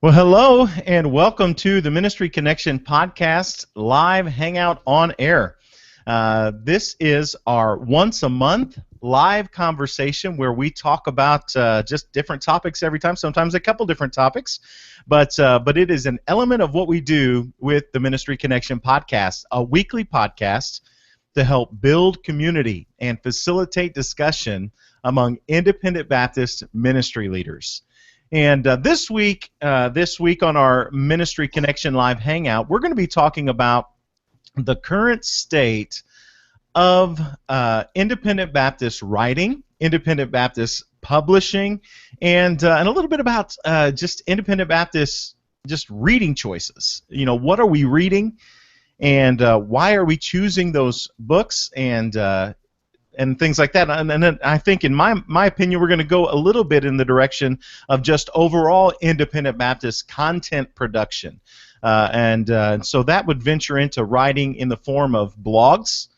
Well, hello, and welcome to the Ministry Connection Podcast live hangout on air. This is our once-a-month live conversation where we talk about just different topics every time, sometimes a couple different topics, but it is an element of what we do with the Ministry Connection Podcast, a weekly podcast to help build community and facilitate discussion among independent Baptist ministry leaders. And this week on our Ministry Connection Live Hangout, we're going to be talking about the current state of independent Baptist writing, independent Baptist publishing, and a little bit about just independent Baptist just reading choices. You know, what are we reading, and why are we choosing those books, and things like that. And then I think, in my opinion, we're going to go a little bit in the direction of just overall independent Baptist content production. And so that would venture into writing in the form of blogs,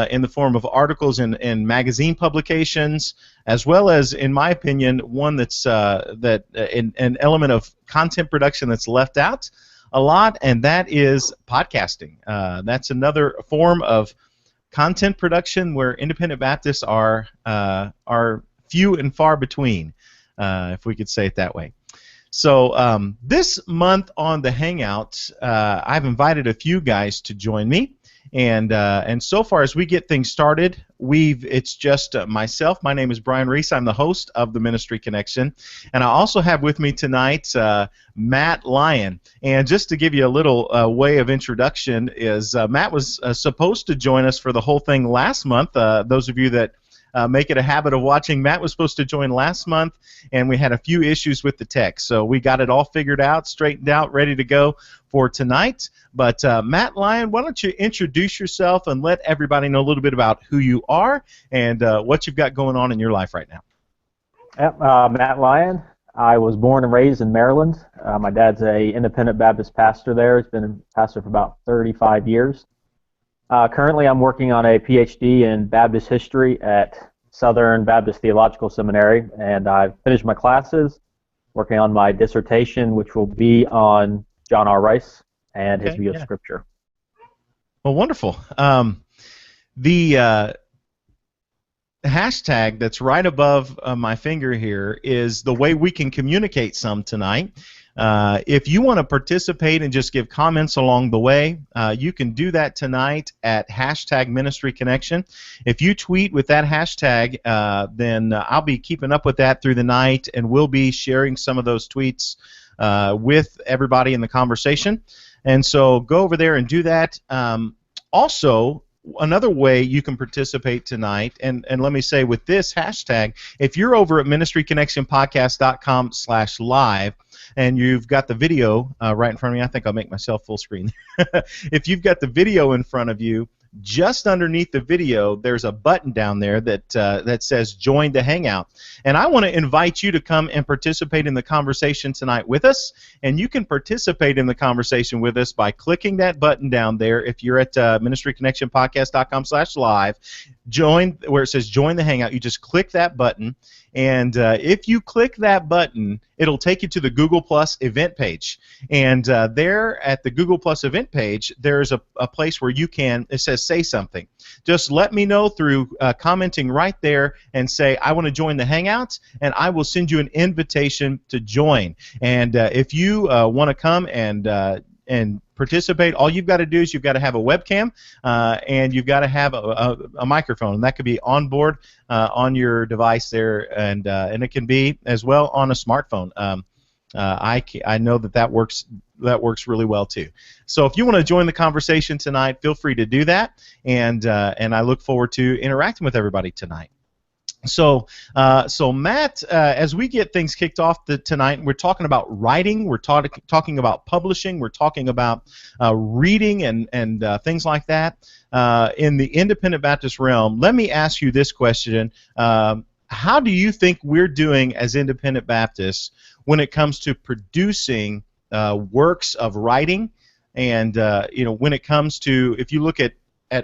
in the form of articles in magazine publications, as well as, in my opinion, one that's an element of content production that's left out a lot, and that is podcasting. That's another form of content production where independent Baptists are few and far between, if we could say it that way. So this month on the Hangout, I've invited a few guys to join me, and so far as we get things started, it's just myself. My name is Brian Reese. I'm the host of the Ministry Connection, and I also have with me tonight Matt Lyon. And just to give you a little way of introduction, is Matt was supposed to join us for the whole thing last month. Those of you that make it a habit of watching, Matt was supposed to join last month, and we had a few issues with the tech. So we got it all figured out, straightened out, ready to go for tonight. But Matt Lyon, why don't you introduce yourself and let everybody know a little bit about who you are and what you've got going on in your life right now. Yep, Matt Lyon. I was born and raised in Maryland. My dad's an independent Baptist pastor there. He's been a pastor for about 35 years. Currently, I'm working on a PhD in Baptist history at Southern Baptist Theological Seminary, and I've finished my classes, working on my dissertation, which will be on John R. Rice and his view of Scripture. Well, wonderful. The hashtag that's right above my finger here is the way we can communicate some tonight. If you want to participate and just give comments along the way, you can do that tonight at hashtag Ministry Connection. If you tweet with that hashtag, then I'll be keeping up with that through the night, and we'll be sharing some of those tweets with everybody in the conversation. And so go over there and do that. Also, another way you can participate tonight, and let me say with this hashtag, if you're over at ministryconnectionpodcast.com/live, and you've got the video right in front of me, I think I'll make myself full screen. If you've got the video in front of you, just underneath the video, there's a button down there that says Join the Hangout. And I want to invite you to come and participate in the conversation tonight with us. And you can participate in the conversation with us by clicking that button down there. If you're at ministryconnectionpodcast.com/live, join, where it says Join the Hangout, you just click that button. And if you click that button, it'll take you to the Google Plus event page. And there at the Google Plus event page, there's a place where you can, it says say something. Just let me know through commenting right there and say, I want to join the Hangout, and I will send you an invitation to join. And if you want to come and participate, all you've got to do is you've got to have a webcam and you've got to have a microphone, and that could be on board on your device there, and it can be as well on a smartphone. I know that works really well too. So if you want to join the conversation tonight, feel free to do that, and I look forward to interacting with everybody tonight. So Matt, as we get things kicked off tonight, we're talking about writing, we're talking about publishing, we're talking about reading and things like that in the independent Baptist realm. Let me ask you this question. How do you think we're doing as independent Baptists when it comes to producing works of writing? And when it comes to, if you look at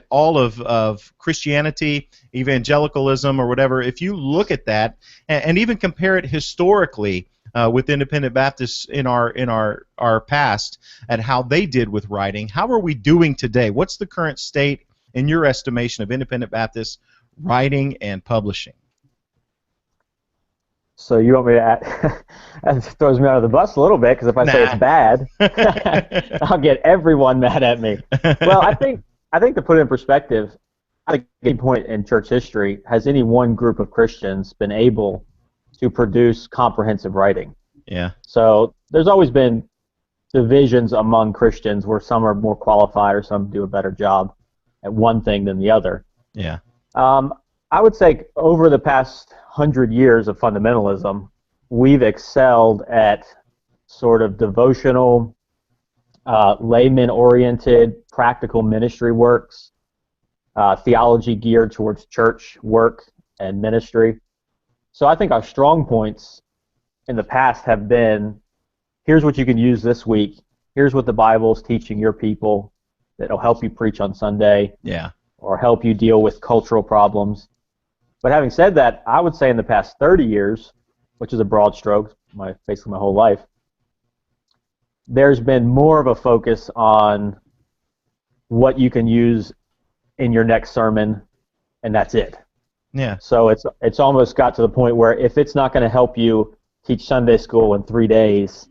all of Christianity, evangelicalism, or whatever, if you look at that and even compare it historically, with independent Baptists in our past at how they did with writing. How are we doing today? What's the current state, in your estimation, of independent Baptists writing and publishing? So you want me to add, that throws me out of the bus a little bit, because if I say it's bad, I'll get everyone mad at me. Well, I think to put it in perspective, I think at any point in church history has any one group of Christians been able to produce comprehensive writing. Yeah. So there's always been divisions among Christians where some are more qualified or some do a better job at one thing than the other. Yeah. I would say over the past 100 years of fundamentalism, we've excelled at sort of devotional, layman-oriented, practical ministry works, theology geared towards church work and ministry. So I think our strong points in the past have been, here's what you can use this week, here's what the Bible's teaching your people that'll help you preach on Sunday, or help you deal with cultural problems. But having said that, I would say in the past 30 years, which is a broad stroke, basically my whole life, there's been more of a focus on what you can use in your next sermon, and that's it. Yeah. So it's almost got to the point where if it's not going to help you teach Sunday school in 3 days,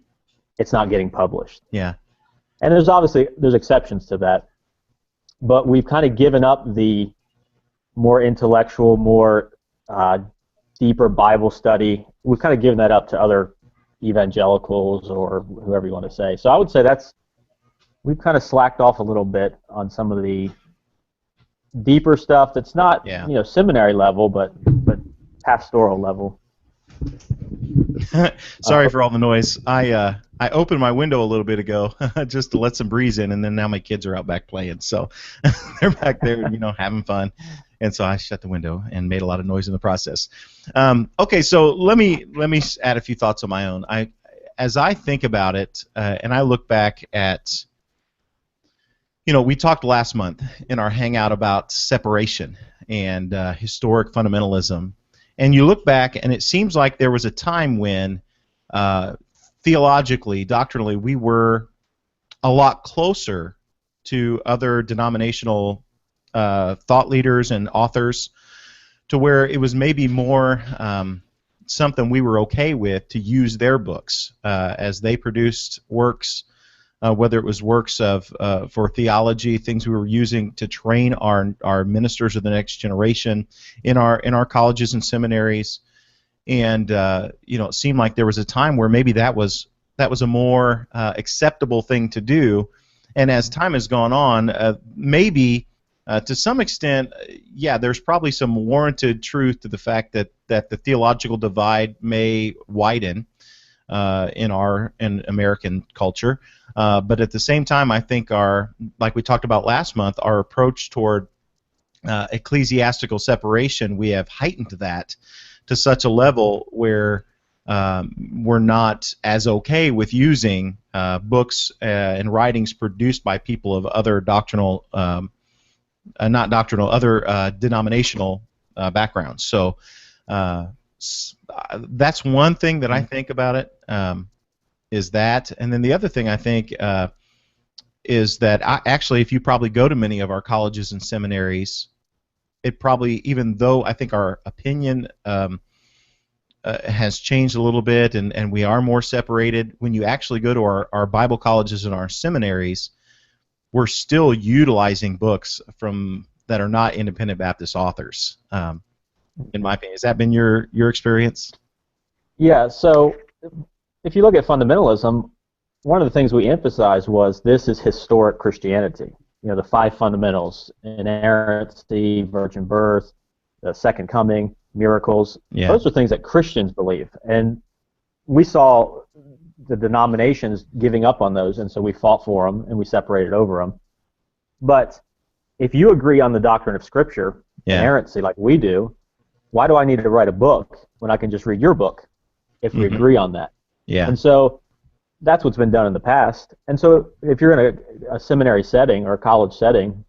it's not getting published. Yeah. And there's exceptions to that, but we've kind of given up the more intellectual, more deeper Bible study. We've kind of given that up to other evangelicals or whoever you want to say. So I would say we've kind of slacked off a little bit on some of the deeper stuff that's not seminary level, but pastoral level. Sorry for all the noise. I opened my window a little bit ago just to let some breeze in, and then now my kids are out back playing, so they're back there, having fun, and so I shut the window and made a lot of noise in the process. Okay, so let me add a few thoughts on my own. As I think about it, and I look back at, we talked last month in our Hangout about separation and historic fundamentalism. And you look back, and it seems like there was a time when theologically, doctrinally, we were a lot closer to other denominational thought leaders and authors, to where it was maybe more something we were okay with to use their books as they produced works, whether it was works for theology, things we were using to train our ministers of the next generation in our colleges and seminaries, and it seemed like there was a time where maybe that was a more acceptable thing to do, and as time has gone on, maybe to some extent, there's probably some warranted truth to the fact that the theological divide may widen in American culture. But at the same time, I think like we talked about last month, our approach toward ecclesiastical separation, we have heightened that to such a level where we're not as okay with using books and writings produced by people of other other denominational backgrounds. So that's one thing that I think about it. Is that, and then the other thing I think is that actually, if you probably go to many of our colleges and seminaries, it probably, even though I think our opinion has changed a little bit and we are more separated, when you actually go to our Bible colleges and our seminaries, we're still utilizing books that are not independent Baptist authors, in my opinion. Has that been your experience? Yeah, so if you look at fundamentalism, one of the things we emphasized was this is historic Christianity. The 5 fundamentals: inerrancy, virgin birth, the second coming, miracles. Yeah. Those are things that Christians believe. And we saw the denominations giving up on those, and so we fought for them and we separated over them. But if you agree on the doctrine of Scripture, inerrancy, like we do, why do I need to write a book when I can just read your book if we agree on that? Yeah. And so that's what's been done in the past. And so if you're in a seminary setting or a college setting,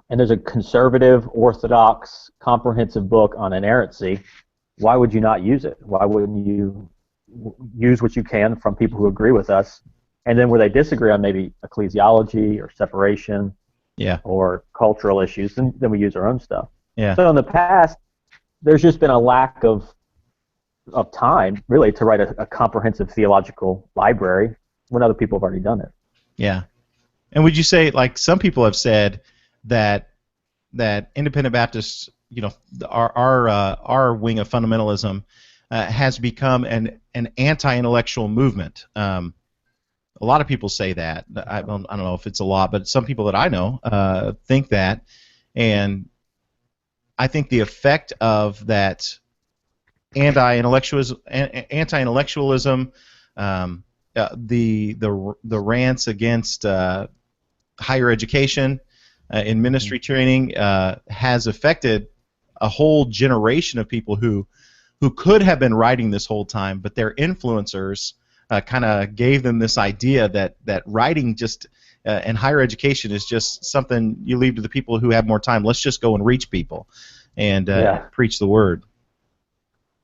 and there's a conservative, orthodox, comprehensive book on inerrancy, why would you not use it? Why wouldn't you use what you can from people who agree with us, and then where they disagree on maybe ecclesiology or separation, or cultural issues, then we use our own stuff. Yeah. So in the past, there's just been a lack of time, really, to write a comprehensive theological library when other people have already done it. Yeah. And would you say, like, some people have said that independent Baptists, our wing of fundamentalism has become an anti-intellectual movement. A lot of people say that. I don't know if it's a lot, but some people that I know think that. And I think the effect of that anti-intellectualism, the rants against higher education in ministry training has affected a whole generation of people who could have been writing this whole time, but their influencers kind of gave them this idea that writing just and higher education is just something you leave to the people who have more time. Let's just go and reach people and preach the word.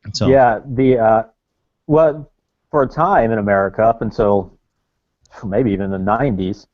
And so, well, for a time in America, up until maybe even the 90s,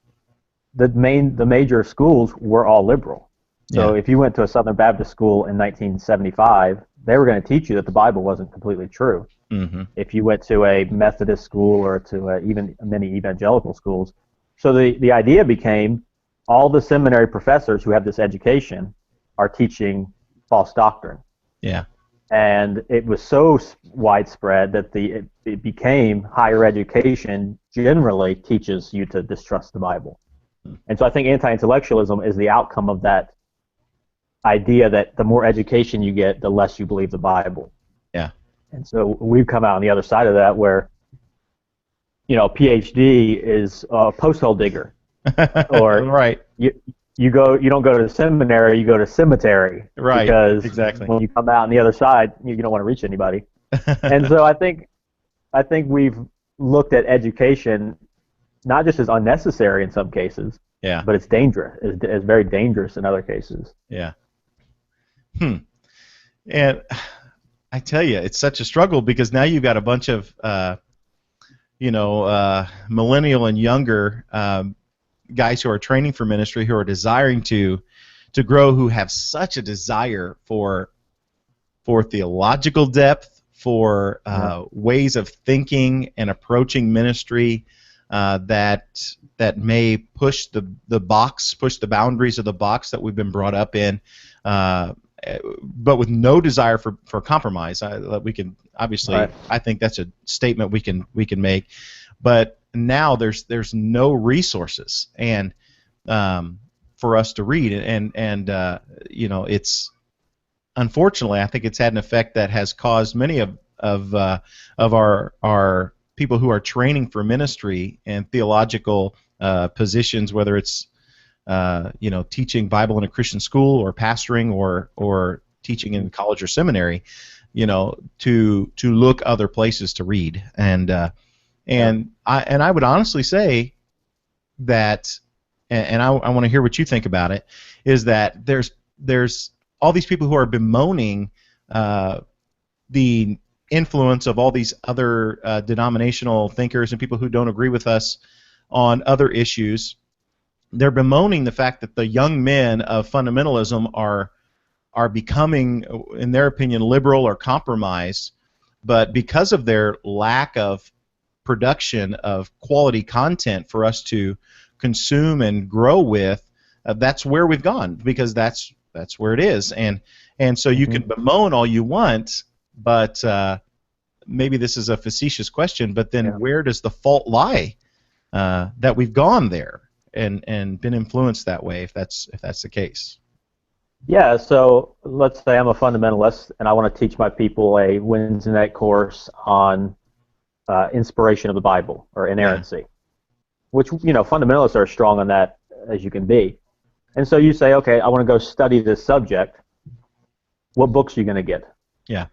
the major schools were all liberal. So if you went to a Southern Baptist school in 1975, they were going to teach you that the Bible wasn't completely true. Mm-hmm. If you went to a Methodist school or to even many evangelical schools. So the idea became all the seminary professors who have this education are teaching false doctrine. Yeah. And it was so widespread that it became higher education generally teaches you to distrust the Bible. And so I think anti-intellectualism is the outcome of that idea that the more education you get, the less you believe the Bible. Yeah. And so we've come out on the other side of that where, PhD is a post-hole digger. Or right. You don't go to the seminary, you go to cemetery. Right. Because exactly. when you come out on the other side, you don't want to reach anybody. And so I think we've looked at education not just as unnecessary in some cases, but it's dangerous. It's very dangerous in other cases. Yeah. And I tell you, it's such a struggle because now you've got a bunch of, millennial and younger guys who are training for ministry, who are desiring to grow, who have such a desire for theological depth, for ways of thinking and approaching ministry that may push the boundaries of the box that we've been brought up in, but with no desire for compromise. We can obviously, I think that's a statement we can make, but now there's no resources and for us to read, and it's unfortunately, I think it's had an effect that has caused many of our people who are training for ministry and theological positions, whether it's teaching Bible in a Christian school or pastoring or teaching in college or seminary, to look other places to read. And I would honestly say that, and I want to hear what you think about it, is that there's all these people who are bemoaning the influence of all these other denominational thinkers and people who don't agree with us on other issues. They're bemoaning the fact that the young men of fundamentalism are becoming, in their opinion, liberal or compromised, but because of their lack of production of quality content for us to consume and grow with, that's where we've gone, because that's where it is. And so you can bemoan all you want, but maybe this is a facetious question, but then where does the fault lie that we've gone there and been influenced that way, if that's the case? Yeah, so let's say I'm a fundamentalist and I want to teach my people a Wednesday night course on inspiration of the Bible or inerrancy, which, fundamentalists are strong on that as you can be. And so you say, okay, I want to go study this subject. What books are you going to get? Yeah.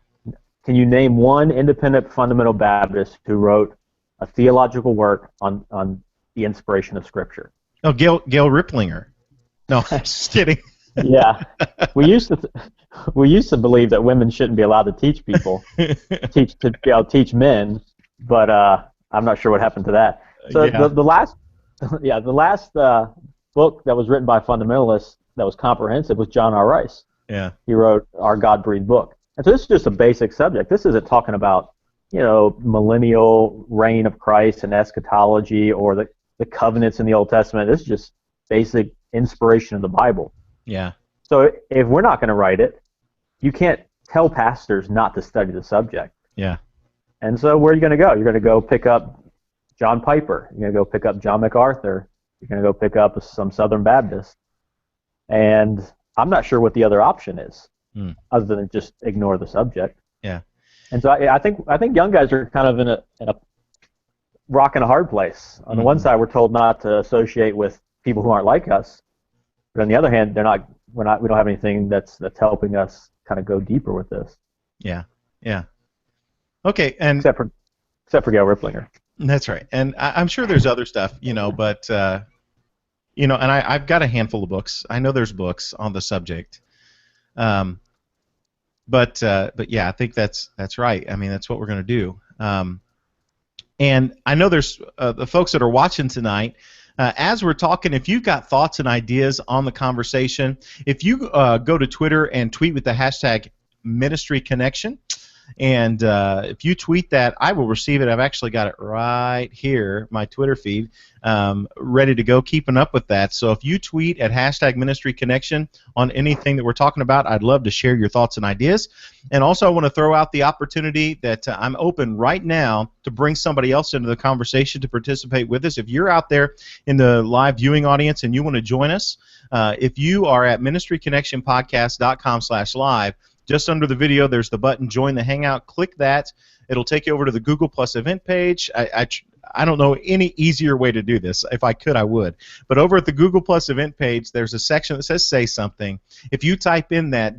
Can you name one independent fundamental Baptist who wrote a theological work on the inspiration of Scripture? Oh, Gail Riplinger. No, I'm just kidding. Yeah, we used to believe that women shouldn't be allowed to teach people, teach men, but I'm not sure what happened to that. So Yeah. the last, yeah, the last book that was written by a fundamentalist that was comprehensive was John R. Rice. Yeah. He wrote Our God-Breathed Book. And so this is just a basic subject. This isn't talking about, millennial reign of Christ and eschatology or the covenants in the Old Testament. This is just basic inspiration of the Bible. Yeah. So if we're not going to write it, you can't tell pastors not to study the subject. Yeah. And so where are you going to go? You're going to go pick up John Piper. You're going to go pick up John MacArthur. You're going to go pick up some Southern Baptist. And I'm not sure what the other option is, other than just ignore the subject. Yeah. And so I think young guys are kind of in a rock and a hard place. On the one side, we're told not to associate with people who aren't like us, but on the other hand, we don't have anything that's helping us kind of go deeper with this. Yeah. Yeah. Okay, and except for Gail Ripplinger. That's right, and I'm sure there's other stuff, but and I've got a handful of books. I know there's books on the subject, but yeah, I think that's right. I mean, that's what we're going to do. And I know there's the folks that are watching tonight. As we're talking, if you've got thoughts and ideas on the conversation, if you go to Twitter and tweet with the hashtag Ministry Connection. And if you tweet that, I will receive it. I've actually got it right here, my Twitter feed, ready to go, keeping up with that. So if you tweet at hashtag Ministry Connection on anything that we're talking about, I'd love to share your thoughts and ideas. And also I want to throw out the opportunity that I'm open right now to bring somebody else into the conversation to participate with us. If you're out there in the live viewing audience and you want to join us, if you are at ministryconnectionpodcast.com/live, just under the video, there's the button Join the Hangout. Click that. It'll take you over to the Google Plus event page. I don't know any easier way to do this. If I could, I would. But over at the Google Plus event page, there's a section that says Say Something. If you type in that,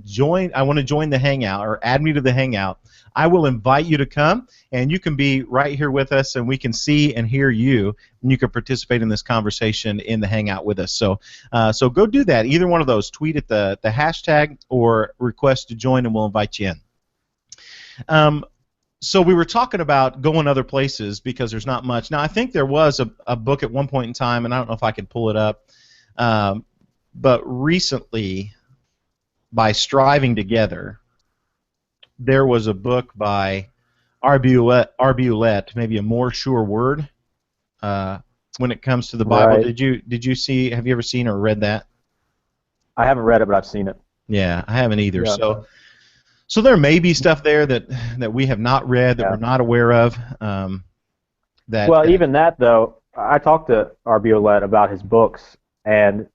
I want to join the Hangout, or add me to the Hangout, I will invite you to come, and you can be right here with us, and we can see and hear you, and you can participate in this conversation in the Hangout with us. So go do that. Either one of those. Tweet at the hashtag or request to join, and we'll invite you in. So we were talking about going other places because there's not much. Now, I think there was a book at one point in time, and I don't know if I could pull it up, but recently, by Striving Together, there was a book by R.B. Ouellette, maybe a more sure word, when it comes to the Bible. Right. Did you see? Have you ever seen or read that? I haven't read it, but I've seen it. Yeah, I haven't either. Yeah. So there may be stuff there that we have not read, that we're not aware of. Even that, though, I talked to R.B. Ouellette about his books, and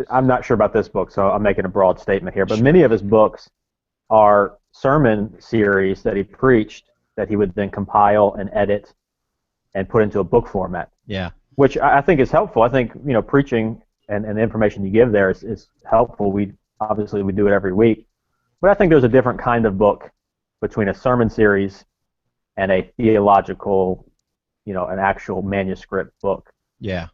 I'm not sure about this book, so I'm making a broad statement here, but many of his books are sermon series that he preached that he would then compile and edit and put into a book format. Yeah. Which I think is helpful. I think, preaching and the information you give there is helpful. We do it every week. But I think there's a different kind of book between a sermon series and a theological, an actual manuscript book. Yeah.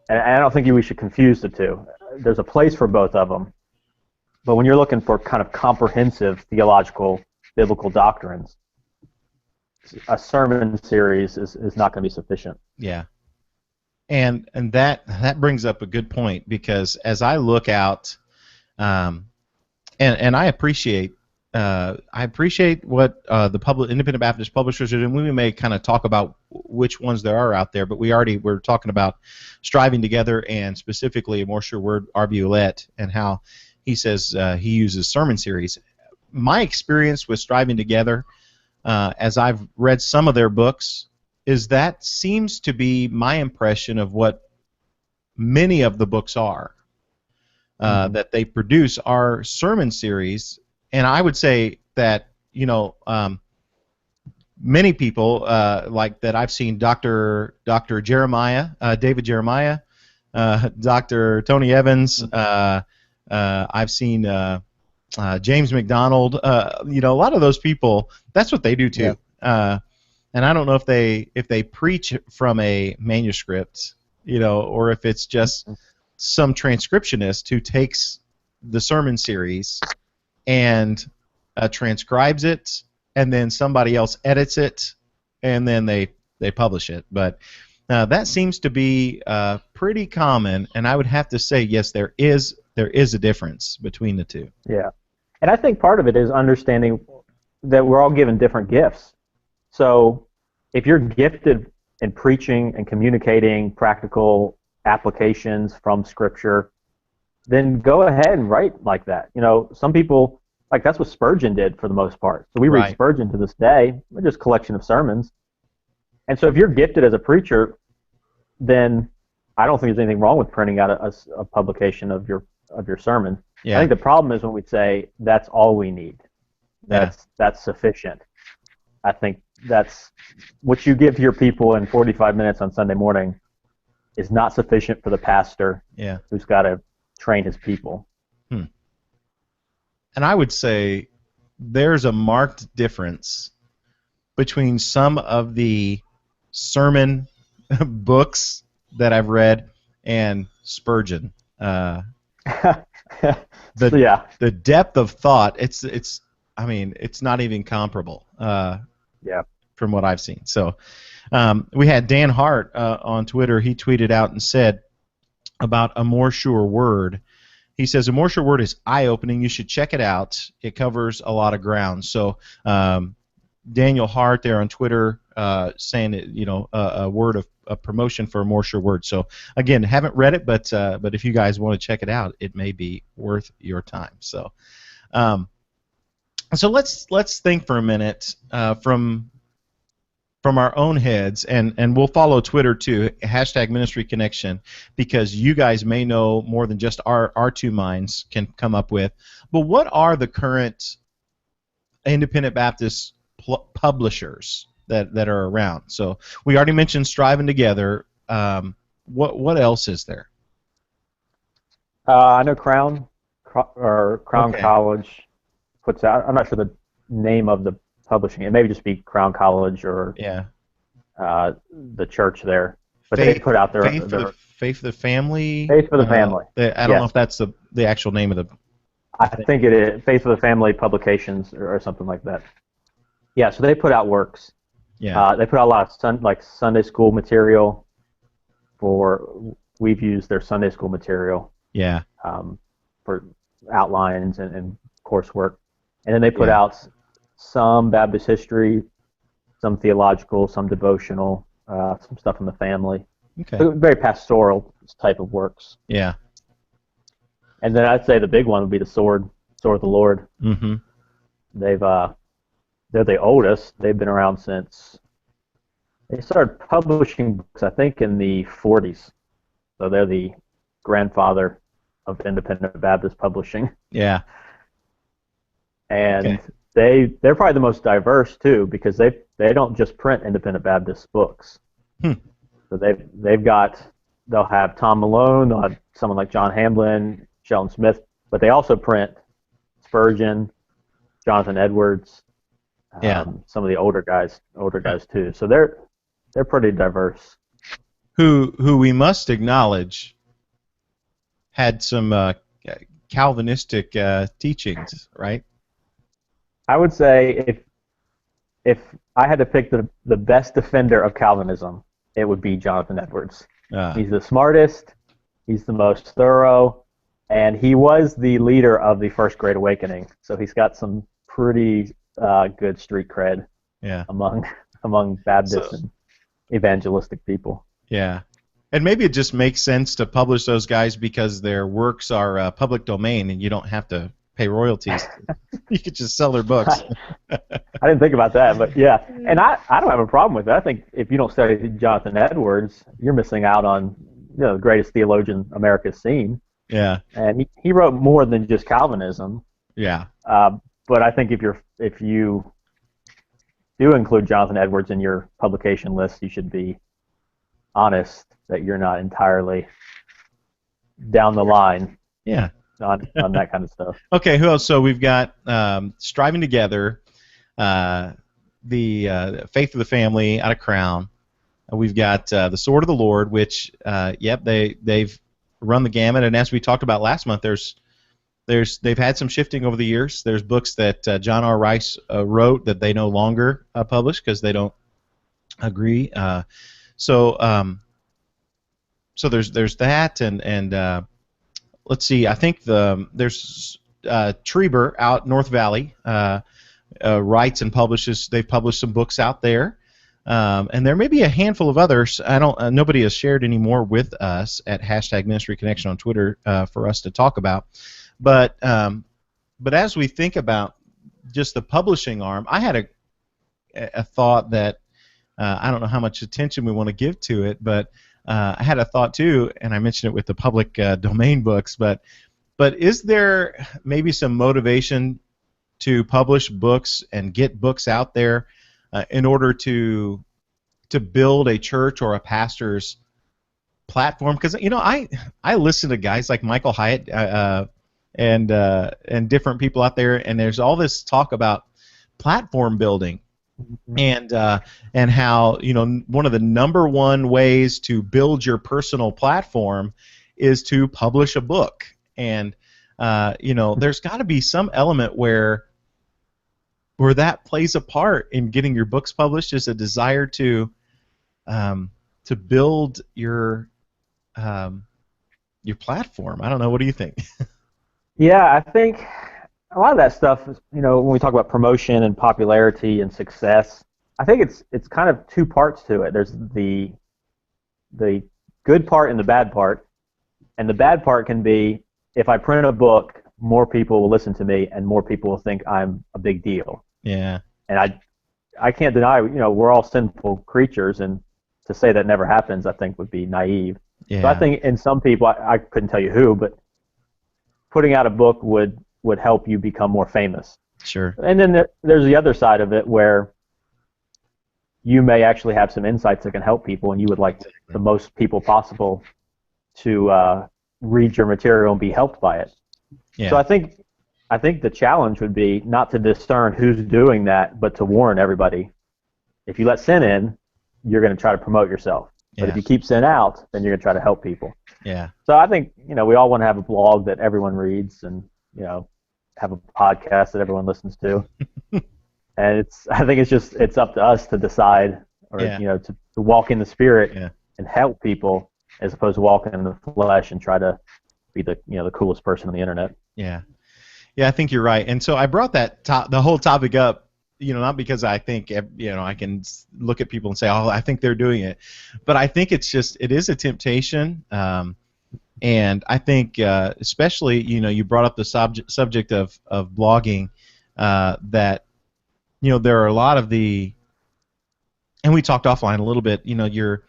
And I don't think we should confuse the two. There's a place for both of them. But when you're looking for kind of comprehensive theological, biblical doctrines, a sermon series is not going to be sufficient. Yeah. And that brings up a good point, because as I look out, and I appreciate what the independent Baptist publishers are doing. We may kind of talk about which ones there are out there, but we're talking about Striving Together, and specifically a more sure word, R.B. Ouellette, and how he says he uses sermon series. My experience with Striving Together, as I've read some of their books, is that seems to be my impression of what many of the books are. That they produce are sermon series, and I would say that many people like that I've seen Dr. Jeremiah, David Jeremiah, Dr. Tony Evans. I've seen James McDonald. A lot of those people. That's what they do too. Yeah. And I don't know if they preach from a manuscript, or if it's just some transcriptionist who takes the sermon series and transcribes it, and then somebody else edits it and then they publish it. But that seems to be pretty common, and I would have to say yes, there is a difference between the two. Yeah, and I think part of it is understanding that we're all given different gifts. So if you're gifted in preaching and communicating practical applications from Scripture, then go ahead and write like that. You know, some people, like that's what Spurgeon did for the most part. So we read Spurgeon to this day, just a collection of sermons. And so if you're gifted as a preacher, then I don't think there's anything wrong with printing out a publication of your sermon. Yeah. I think the problem is when we say that's all we need. That's sufficient. I think that's what you give to your people in 45 minutes on Sunday morning is not sufficient for the pastor who's got to train his people. And I would say there's a marked difference between some of the sermon books that I've read and Spurgeon. The depth of thought, it's not even comparable. From what I've seen. So we had Dan Hart on Twitter. He tweeted out and said about A More Sure Word. He says, A More Sure Word is eye-opening. You should check it out. It covers a lot of ground. So Daniel Hart there on Twitter saying, a word of promotion for A More Sure Word. So, again, haven't read it, but if you guys want to check it out, it may be worth your time. So let's think for a minute from our own heads, and we'll follow Twitter too, #Ministry Connection, because you guys may know more than just our two minds can come up with. But what are the current independent Baptist publishers that are around? So we already mentioned Striving Together. What else is there? I know Crown College puts out. I'm not sure the name of the publishing. It may just be Crown College or the church there. But they put out their Faith for the Family. Faith for the Family. I don't know if that's the actual name of the. I think it is Faith for the Family Publications or something like that. Yeah, so they put out works. Yeah. They put out a lot of Sunday school material. We've used their Sunday school material. Yeah. For outlines and coursework, and then they put out some Baptist history, some theological, some devotional, some stuff on the family. Okay. So very pastoral type of works. Yeah. And then I'd say the big one would be the Sword of the Lord. Mm-hmm. They're the oldest. They've been around since they started publishing books, I think, in the 40s. So they're the grandfather of independent Baptist publishing. Yeah. And they're probably the most diverse too, because they don't just print independent Baptist books. So they'll have Tom Malone, they'll have someone like John Hamblin, Sheldon Smith, but they also print Spurgeon, Jonathan Edwards, some of the older guys too. So they're pretty diverse. Who we must acknowledge had some Calvinistic teachings, right? I would say if I had to pick the best defender of Calvinism, it would be Jonathan Edwards. He's the smartest, he's the most thorough, and he was the leader of the First Great Awakening. So he's got some pretty good street cred among Baptists and evangelistic people. Yeah. And maybe it just makes sense to publish those guys because their works are public domain and you don't have to pay royalties. You could just sell their books. I didn't think about that, but yeah. And I don't have a problem with it. I think if you don't study Jonathan Edwards, you're missing out on the greatest theologian America's seen. Yeah. And he wrote more than just Calvinism. Yeah. But I think if you do include Jonathan Edwards in your publication list, you should be honest that you're not entirely down the line. Yeah. On that kind of stuff. Okay, who else? So we've got Striving Together, the Faith of the Family out of Crown. We've got the Sword of the Lord, which they've run the gamut. And as we talked about last month, they've had some shifting over the years. There's books that John R. Rice wrote that they no longer publish because they don't Agree. So so there's that, and let's see. I think there's Treber out North Valley writes and publishes. They've published some books out there, and there may be a handful of others. I don't. Nobody has shared any more with us at #MinistryConnection on Twitter for us to talk about. But as we think about just the publishing arm, I had a thought that I don't know how much attention we want to give to it, but I had a thought too, and I mentioned it with the public domain books. But is there maybe some motivation to publish books and get books out there in order to build a church or a pastor's platform? Because I listen to guys like Michael Hyatt and different people out there, and there's all this talk about platform building. And how one of the number one ways to build your personal platform is to publish a book, and there's got to be some element where that plays a part in getting your books published, is a desire to build your platform. I don't know. What do you think? Yeah, I think a lot of that stuff is, when we talk about promotion and popularity and success, I think it's kind of two parts to it. There's the good part and the bad part. And the bad part can be, if I print a book, more people will listen to me and more people will think I'm a big deal. Yeah. And I can't deny, we're all sinful creatures, and to say that never happens, I think, would be naive. Yeah. So I think in some people, I couldn't tell you who, but putting out a book would help you become more famous. Sure. And then there's the other side of it, where you may actually have some insights that can help people, and you would like the most people possible to read your material and be helped by it. Yeah. So I think the challenge would be not to discern who's doing that, but to warn everybody. If you let sin in, you're going to try to promote yourself. But if you keep sin out, then you're going to try to help people. Yeah. So I think we all want to have a blog that everyone reads, and have a podcast that everyone listens to. And I think it's up to us to decide, or to walk in the Spirit and help people, as opposed to walking in the flesh and try to be the coolest person on the internet. Yeah. Yeah, I think you're right. And so I brought the whole topic up, not because I think I can look at people and say, oh, I think they're doing it, but I think it is a temptation. And I think, especially, you brought up the subject of blogging, that, there are a lot of and we talked offline a little bit, your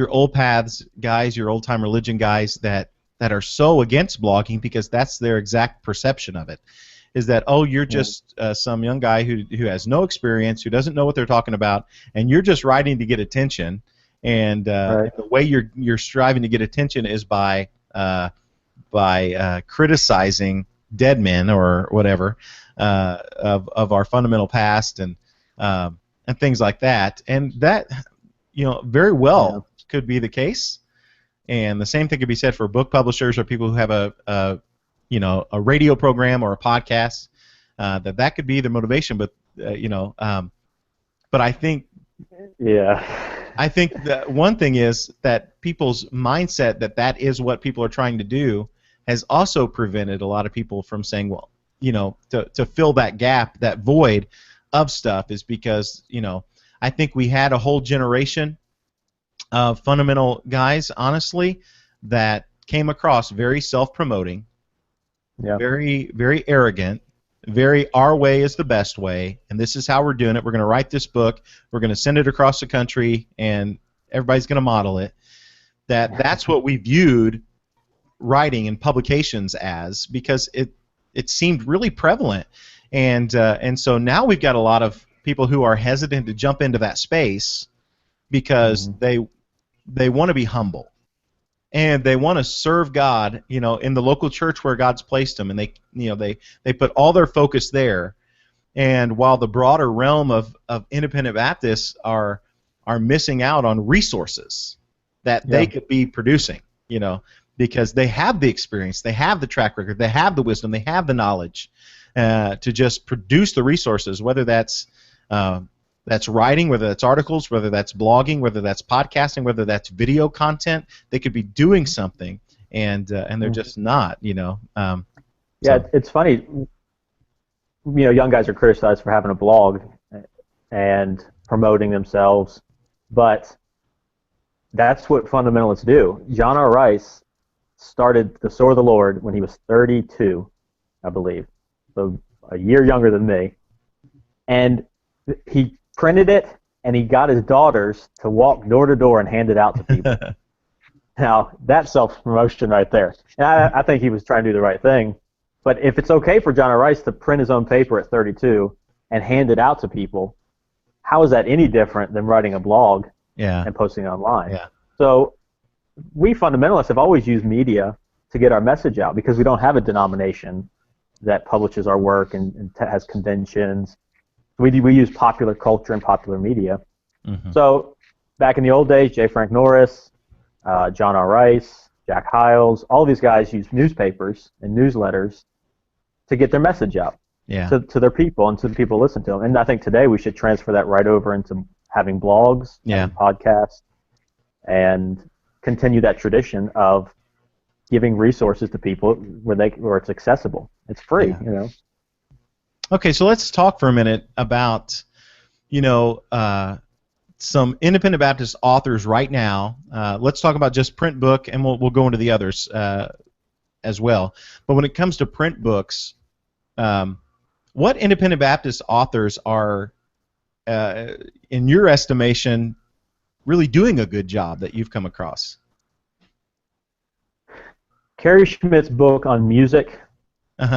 old paths guys, your old time religion guys that are so against blogging, because that's their exact perception of it, is that, oh, you're just some young guy who has no experience, who doesn't know what they're talking about, and you're just writing to get attention, and the way you're striving to get attention is by criticizing dead men or whatever of our fundamental past and things like that, and that very well could be the case, and the same thing could be said for book publishers or people who have a radio program or a podcast, that could be the motivation, but but I think I think that one thing is that people's mindset that is what people are trying to do has also prevented a lot of people from saying, well, to fill that gap, that void of stuff, is because, I think we had a whole generation of fundamental guys, honestly, that came across very self-promoting, very, very arrogant, very our way is the best way, and this is how we're doing it. We're going to write this book. We're going to send it across the country, and everybody's going to model it. That's what we viewed writing and publications as, because it seemed really prevalent, and so now we've got a lot of people who are hesitant to jump into that space because they want to be humble. And they want to serve God, in the local church where God's placed them, and they put all their focus there. And while the broader realm of independent Baptists are missing out on resources that they could be producing, because they have the experience, they have the track record, they have the wisdom, they have the knowledge to just produce the resources, whether that's that's writing, whether that's articles, whether that's blogging, whether that's podcasting, whether that's video content. They could be doing something, and they're just not. Yeah, it's funny. Young guys are criticized for having a blog and promoting themselves, but that's what fundamentalists do. John R. Rice started the Sword of the Lord when he was 32, I believe, so a year younger than me, and he printed it, and he got his daughters to walk door to door and hand it out to people. Now, that's self-promotion right there. And I think he was trying to do the right thing. But if it's okay for John R. Rice to print his own paper at 32 and hand it out to people, how is that any different than writing a blog and posting it online? Yeah. So we fundamentalists have always used media to get our message out because we don't have a denomination that publishes our work and has conventions. We use popular culture and popular media. Mm-hmm. So back in the old days, J. Frank Norris, John R. Rice, Jack Hyles, all these guys used newspapers and newsletters to get their message out to their people and to the people who listen to them. And I think today we should transfer that right over into having blogs, and podcasts, and continue that tradition of giving resources to people where it's accessible. It's free, Okay, so let's talk for a minute about, some independent Baptist authors right now. Let's talk about just print book, and we'll go into the others as well. But when it comes to print books, what independent Baptist authors are, in your estimation, really doing a good job that you've come across? Carrie Schmidt's book on music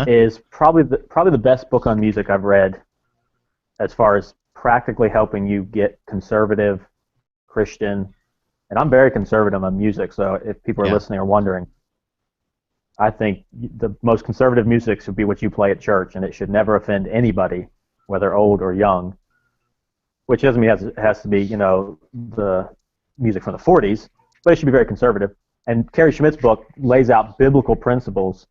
is probably the best book on music I've read as far as practically helping you get conservative, Christian, and I'm very conservative on music, so if people are listening or wondering, I think the most conservative music should be what you play at church, and it should never offend anybody, whether old or young, which doesn't mean it has to be, the music from the 40s, but it should be very conservative. And Carrie Schmidt's book lays out biblical principles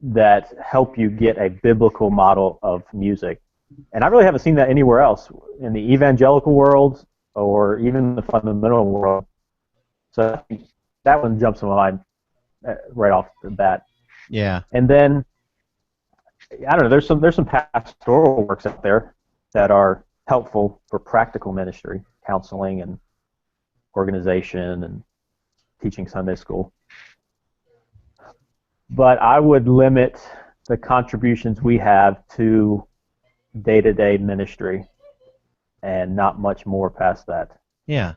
that help you get a biblical model of music. And I really haven't seen that anywhere else in the evangelical world or even the fundamental world. So I think that one jumps in my mind right off the bat. Yeah. And then I don't know. There's some pastoral works out there that are helpful for practical ministry, counseling and organization and teaching Sunday school. But I would limit the contributions we have to day-to-day ministry and not much more past that. Yeah.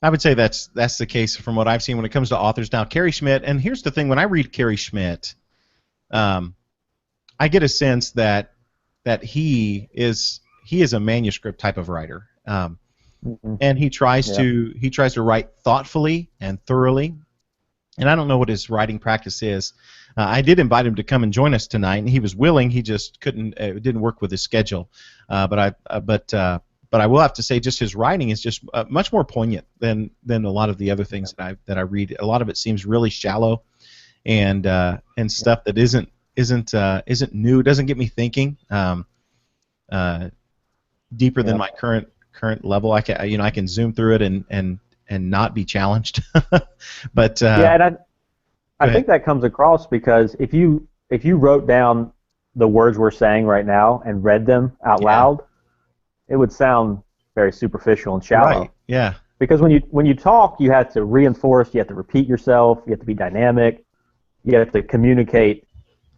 I would say that's the case from what I've seen when it comes to authors. Now, Carrie Schmidt, and here's the thing, when I read Carrie Schmidt, I get a sense that he is a manuscript type of writer. And he tries to write thoughtfully and thoroughly. And I don't know what his writing practice is. I did invite him to come and join us tonight, and he was willing. He just couldn't. It didn't work with his schedule. But I will have to say, just his writing is just much more poignant than a lot of the other things that I read. A lot of it seems really shallow, and stuff that isn't new. Doesn't get me thinking deeper than my current level. I can zoom through it and not be challenged. But and I think that comes across because if you wrote down the words we're saying right now and read them out loud, it would sound very superficial and shallow. Right. Yeah. Because when you talk, you have to reinforce, you have to repeat yourself, you have to be dynamic, you have to communicate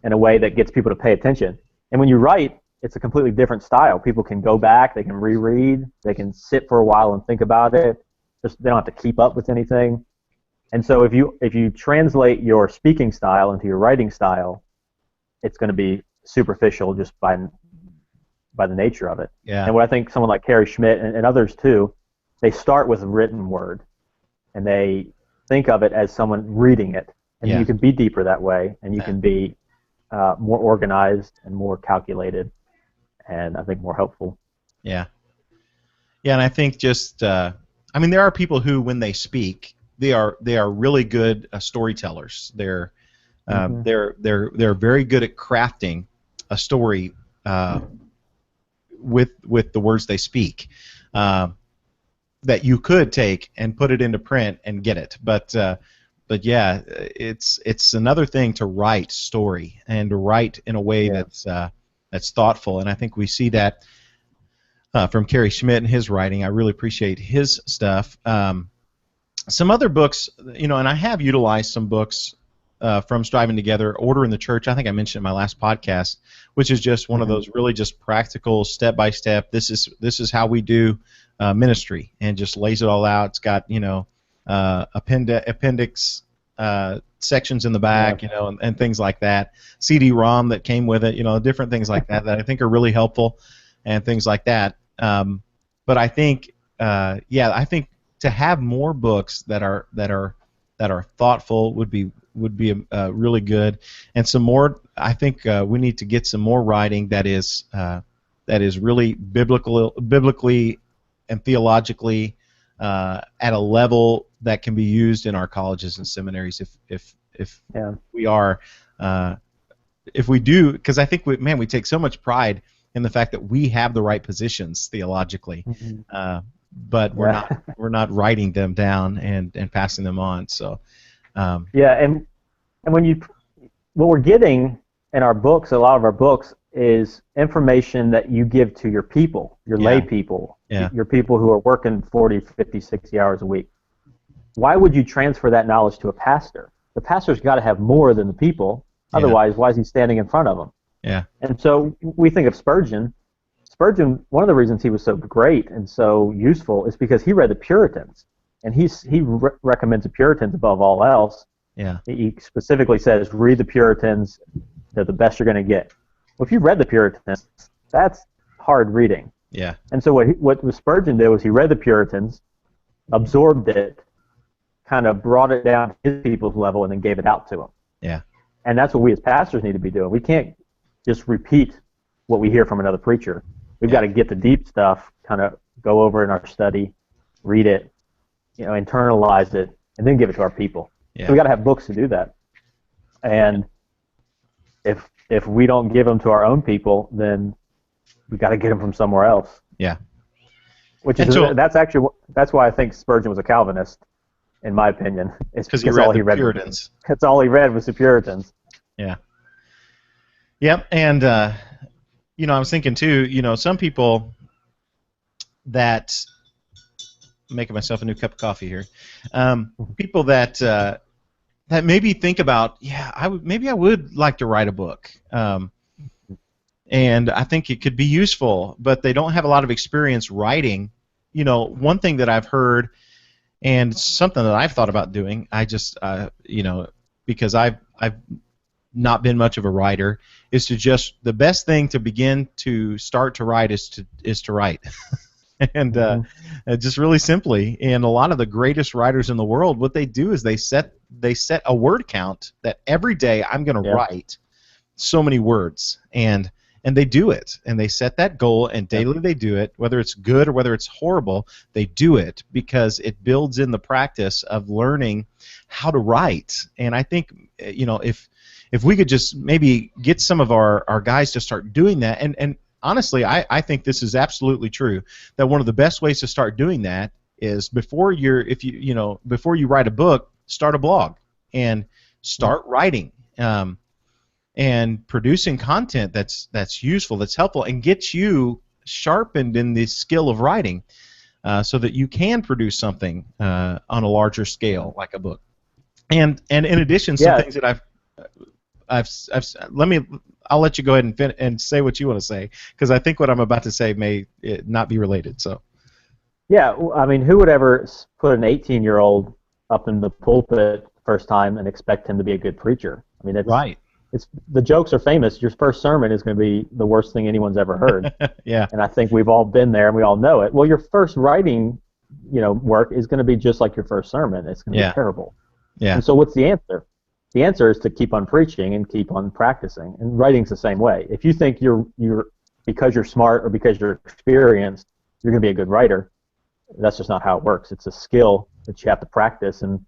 in a way that gets people to pay attention. And when you write, it's a completely different style. People can go back, they can reread, they can sit for a while and think about it. They don't have to keep up with anything. And so if you translate your speaking style into your writing style, it's going to be superficial just by the nature of it. Yeah. And what I think someone like Carrie Schmidt and others too, they start with a written word, and they think of it as someone reading it. And you can be deeper that way, and you can be more organized and more calculated, and I think more helpful. Yeah. Yeah, and I think just there are people who, when they speak, they are really good storytellers. They're very good at crafting a story with the words they speak, that you could take and put it into print and get it. But yeah, it's another thing to write story and to write in a way that's thoughtful, and I think we see that from Carrie Schmidt and his writing. I really appreciate his stuff. Some other books, and I have utilized some books from Striving Together. Order in the Church, I think I mentioned in my last podcast, which is just one of those really just practical, step-by-step, this is how we do ministry, and just lays it all out. It's got, appendix sections in the back, and things like that. CD-ROM that came with it, different things like that I think are really helpful, and things like that. But I think, I think to have more books that are thoughtful would be really good, and some more. I think we need to get some more writing that is really biblically and theologically at a level that can be used in our colleges and seminaries. If we are, if we do, because I think we take so much pride in the fact that we have the right positions theologically, but we're not writing them down and passing them on. So. And what we're getting in our books, a lot of our books, is information that you give to your people, your lay people, your people who are working 40, 50, 60 hours a week. Why would you transfer that knowledge to a pastor? The pastor's got to have more than the people. Otherwise, why is he standing in front of them? Yeah. And so we think of Spurgeon. Spurgeon, one of the reasons he was so great and so useful is because he read the Puritans, and he recommends the Puritans above all else. Yeah. He specifically says, read the Puritans. They're the best you're going to get. Well, if you read the Puritans, that's hard reading. Yeah. And so what Spurgeon did was he read the Puritans, absorbed it, kind of brought it down to his people's level, and then gave it out to them. Yeah. And that's what we as pastors need to be doing. We can't just repeat what we hear from another preacher. We've got to get the deep stuff, kind of go over in our study, read it, internalize it, and then give it to our people. Yeah. So we got to have books to do that. And if we don't give them to our own people, then we got to get them from somewhere else. Yeah. That's why I think Spurgeon was a Calvinist, in my opinion. It's because he read the Puritans. That's all he read was the Puritans. Yeah. Yep. And I was thinking too. Some people that making myself a new cup of coffee here. People that maybe think about, I would like to write a book, and I think it could be useful, but they don't have a lot of experience writing. One thing that I've heard, and something that I've thought about doing, I just because I've not been much of a writer, is to the best thing to begin to start to write is to write. And just really simply, and a lot of the greatest writers in the world, what they do is they set a word count that every day I'm going to write so many words, and they do it, and they set that goal, and daily they do it, whether it's good or whether it's horrible, they do it because it builds in the practice of learning how to write. And I think if we could just maybe get some of our guys to start doing that, and honestly, I think this is absolutely true, that one of the best ways to start doing that is before you write a book, start a blog and start writing and producing content that's useful, that's helpful, and gets you sharpened in the skill of writing, so that you can produce something on a larger scale, like a book. And in addition, some things that I'll let you go ahead and say what you want to say, because I think what I'm about to say may not be related. So. Yeah, I mean, who would ever put an 18-year-old up in the pulpit first time and expect him to be a good preacher? I mean, the jokes are famous. Your first sermon is going to be the worst thing anyone's ever heard. Yeah. And I think we've all been there and we all know it. Well, your first writing, work is going to be just like your first sermon. It's going to be terrible. Yeah. And so what's the answer? The answer is to keep on preaching and keep on practicing. And writing's the same way. If you think you're because you're smart or because you're experienced, you're going to be a good writer, that's just not how it works. It's a skill that you have to practice. And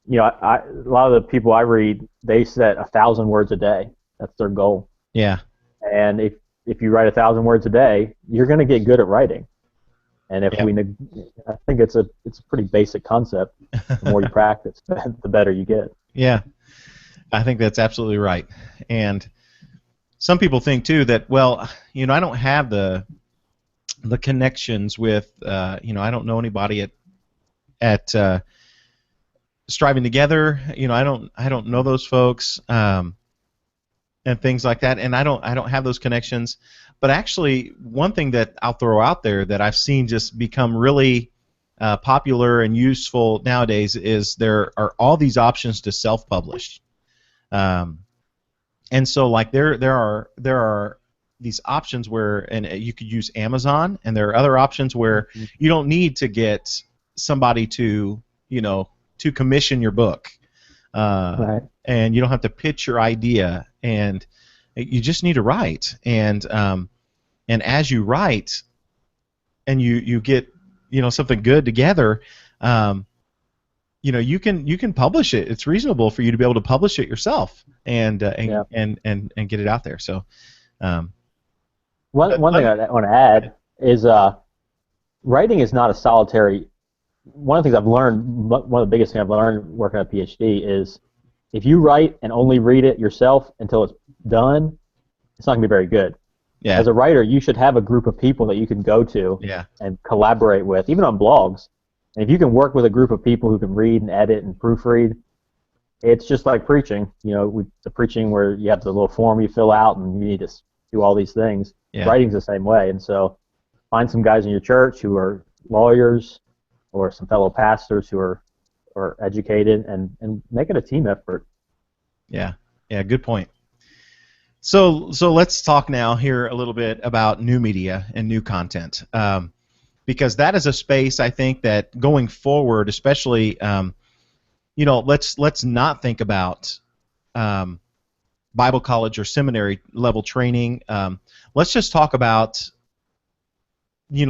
a lot of the people I read, they set 1,000 words a day. That's their goal. Yeah. And if if you write 1,000 words a day, you're going to get good at writing. And if I think it's a pretty basic concept. The more you practice, the better you get. Yeah, I think that's absolutely right. And some people think too that, well, I don't have the connections with, I don't know anybody at Striving Together. I don't know those folks, and things like that. And I don't have those connections. But actually, one thing that I'll throw out there that I've seen just become really popular and useful nowadays is there are all these options to self-publish. And so, like, there are these options where, and you could use Amazon, and there are other options where you don't need to get somebody to commission your book, Right. and you don't have to pitch your idea, and you just need to write, and as you write, and you get something good together, you can publish it. It's reasonable for you to be able to publish it yourself and get it out there. So one thing I want to add is writing is not a solitary. One of the things I've learned, one of the biggest things I've learned working at a PhD is if you write and only read it yourself until it's done, it's not going to be very good. Yeah. As a writer, you should have a group of people that you can go to and collaborate with, even on blogs. And if you can work with a group of people who can read and edit and proofread, it's just like preaching. The preaching where you have the little form you fill out and you need to do all these things. Yeah. Writing's the same way. And so find some guys in your church who are lawyers or some fellow pastors who are educated and make it a team effort. Yeah, good point. So let's talk now here a little bit about new media and new content, because that is a space I think that going forward, especially, let's not think about Bible college or seminary level training. Let's just talk about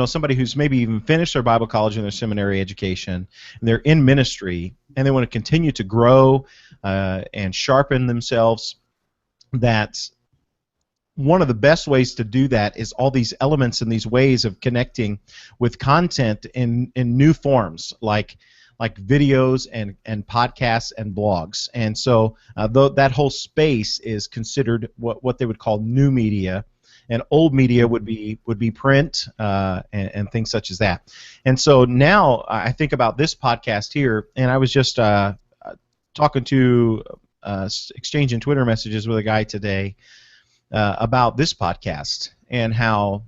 somebody who's maybe even finished their Bible college and their seminary education, and they're in ministry, and they want to continue to grow and sharpen themselves. That one of the best ways to do that is all these elements and these ways of connecting with content in new forms, like videos and podcasts and blogs. And so that whole space is considered what they would call new media, and old media would be print and things such as that. And so now I think about this podcast here, and I was just talking to exchanging Twitter messages with a guy today about this podcast and how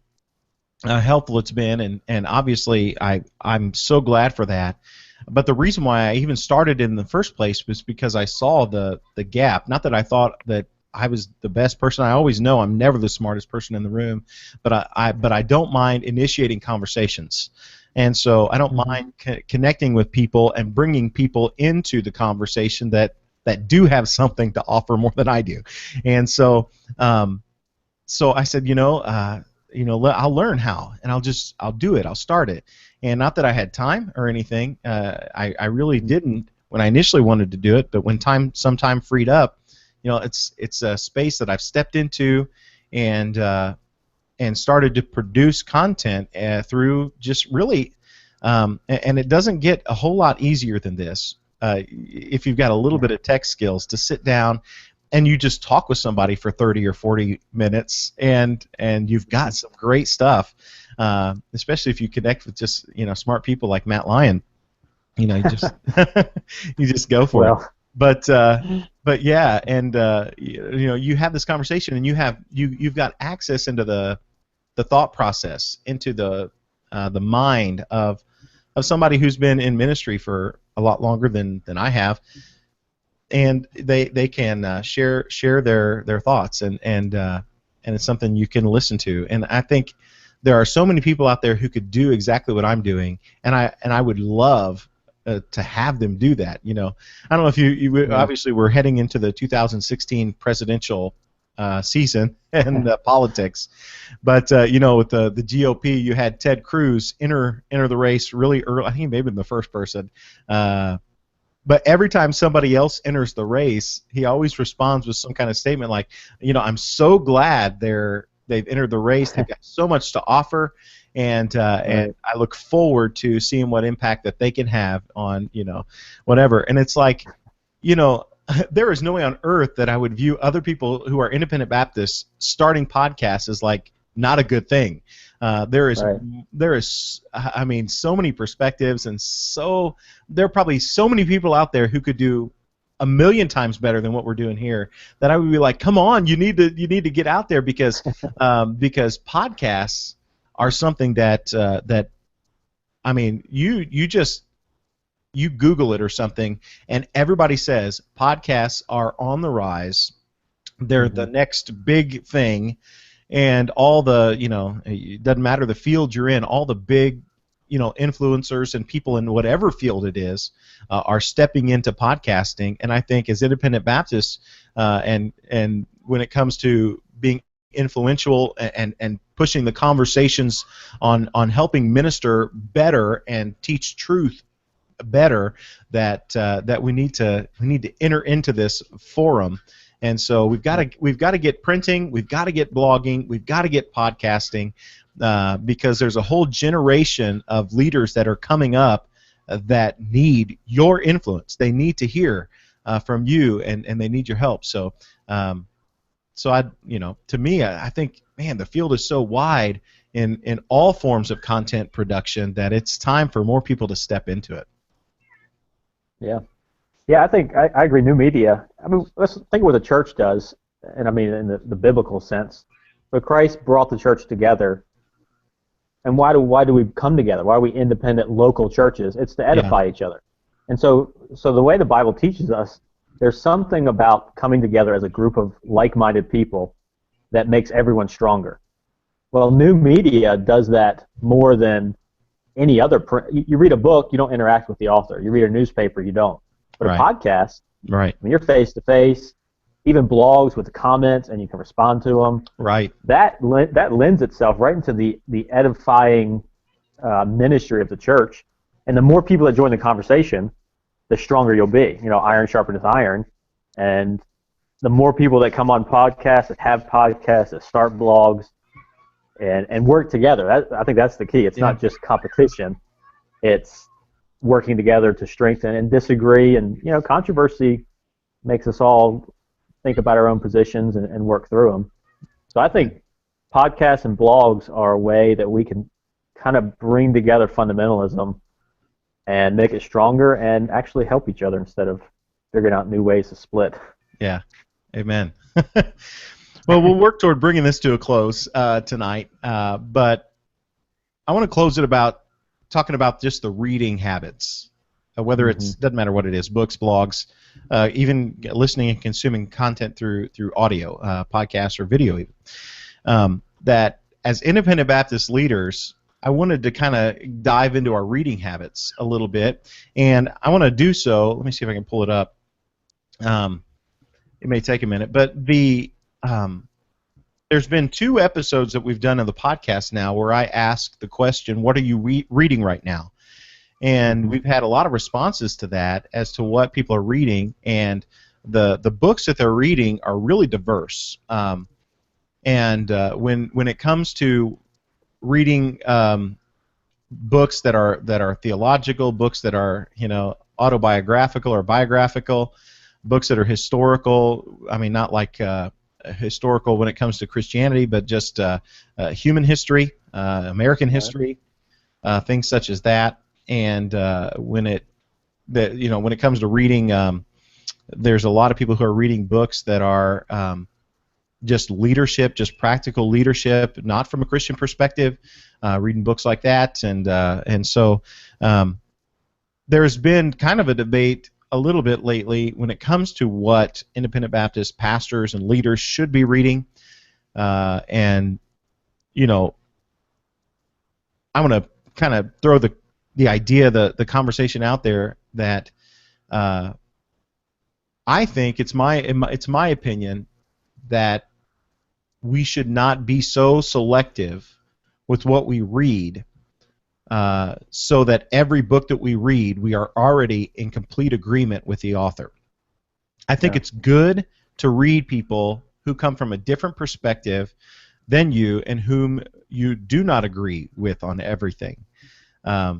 helpful it's been, and obviously I'm so glad for that. But the reason why I even started in the first place was because I saw the gap. Not that I thought that I was the best person. I always know I'm never the smartest person in the room, but I don't mind initiating conversations. And so I don't mind connecting with people and bringing people into the conversation that do have something to offer more than I do. And so I said, I'll learn how, and I'll do it. I'll start it. And not that I had time or anything. I really didn't when I initially wanted to do it, but when some time freed up, it's a space that I've stepped into and started to produce content through just really, and it doesn't get a whole lot easier than this. If you've got a little bit of tech skills, to sit down and you just talk with somebody for 30 or 40 minutes, and you've got some great stuff, especially if you connect with just smart people like Matt Lyon. You just you just go for it. But yeah, and you have this conversation, and you've got access into the thought process, into the mind of somebody who's been in ministry for a lot longer than I have, and they can share their thoughts, and it's something you can listen to. And I think there are so many people out there who could do exactly what I'm doing, and I would love to have them do that. I don't know if you obviously we're heading into the 2016 presidential season and politics, but with the GOP, you had Ted Cruz enter the race really early. I think he may have been the first person, but every time somebody else enters the race, he always responds with some kind of statement like, I'm so glad they're they've entered the race. They've got so much to offer, and I look forward to seeing what impact that they can have on whatever. And it's like, there is no way on earth that I would view other people who are independent Baptists starting podcasts as like not a good thing. There is, I mean, so many perspectives, and there are probably so many people out there who could do a million times better than what we're doing here, that I would be like, come on, you need to get out there, because podcasts are something that I mean, you Google it or something, and everybody says podcasts are on the rise. They're the next big thing, and all the, it doesn't matter the field you're in, all the big, influencers and people in whatever field it is are stepping into podcasting. And I think as independent Baptists, and when it comes to being influential and pushing the conversations on helping minister better and teach truth better, that we need to enter into this forum. And so we've got to get printing, we've got to get blogging, we've got to get podcasting, because there's a whole generation of leaders that are coming up that need your influence. They need to hear from you, and they need your help. So, to me, I think, man, the field is so wide in all forms of content production that it's time for more people to step into it. Yeah. Yeah, I think I agree. New media. I mean, let's think of what the church does, and I mean in the biblical sense. But Christ brought the church together, and why do we come together? Why are we independent local churches? It's to edify each other. And so the way the Bible teaches us, there's something about coming together as a group of like-minded people that makes everyone stronger. Well, new media does that more than any other. You read a book, you don't interact with the author. You read a newspaper, you don't. But a podcast, right? When you're face to face, even blogs with the comments, and you can respond to them. Right. That lends itself right into the edifying ministry of the church. And the more people that join the conversation, the stronger you'll be. Iron sharpeneth iron, and the more people that come on podcasts, that have podcasts, that start blogs, and work together. I think that's the key. It's not just competition. It's working together to strengthen and disagree, and controversy makes us all think about our own positions and work through them. So I think podcasts and blogs are a way that we can kind of bring together fundamentalism and make it stronger and actually help each other instead of figuring out new ways to split. Yeah, amen. Well, we'll work toward bringing this to a close tonight, but I want to close it talking about just the reading habits, whether doesn't matter what it is, books, blogs, even listening and consuming content through audio, podcasts or video even. That as independent Baptist leaders, I wanted to kind of dive into our reading habits a little bit, and I want to do so. Let me see if I can pull it up. It may take a minute, but there's been 2 episodes that we've done of the podcast now where I ask the question, what are you reading right now? And we've had a lot of responses to that as to what people are reading, and the books that they're reading are really diverse. When it comes to reading books that are theological, books that are autobiographical or biographical, books that are historical, I mean not like historical when it comes to Christianity, but just human history, American history, things such as that. And when it comes to reading, there's a lot of people who are reading books that are just leadership, just practical leadership, not from a Christian perspective. Reading books like that, and so there's been kind of a debate a little bit lately when it comes to what independent Baptist pastors and leaders should be reading, and I want to kind of throw the idea, the conversation out there that I think it's my opinion that we should not be so selective with what we read, so that every book that we read, we are already in complete agreement with the author. I think it's good to read people who come from a different perspective than you and whom you do not agree with on everything. Yeah.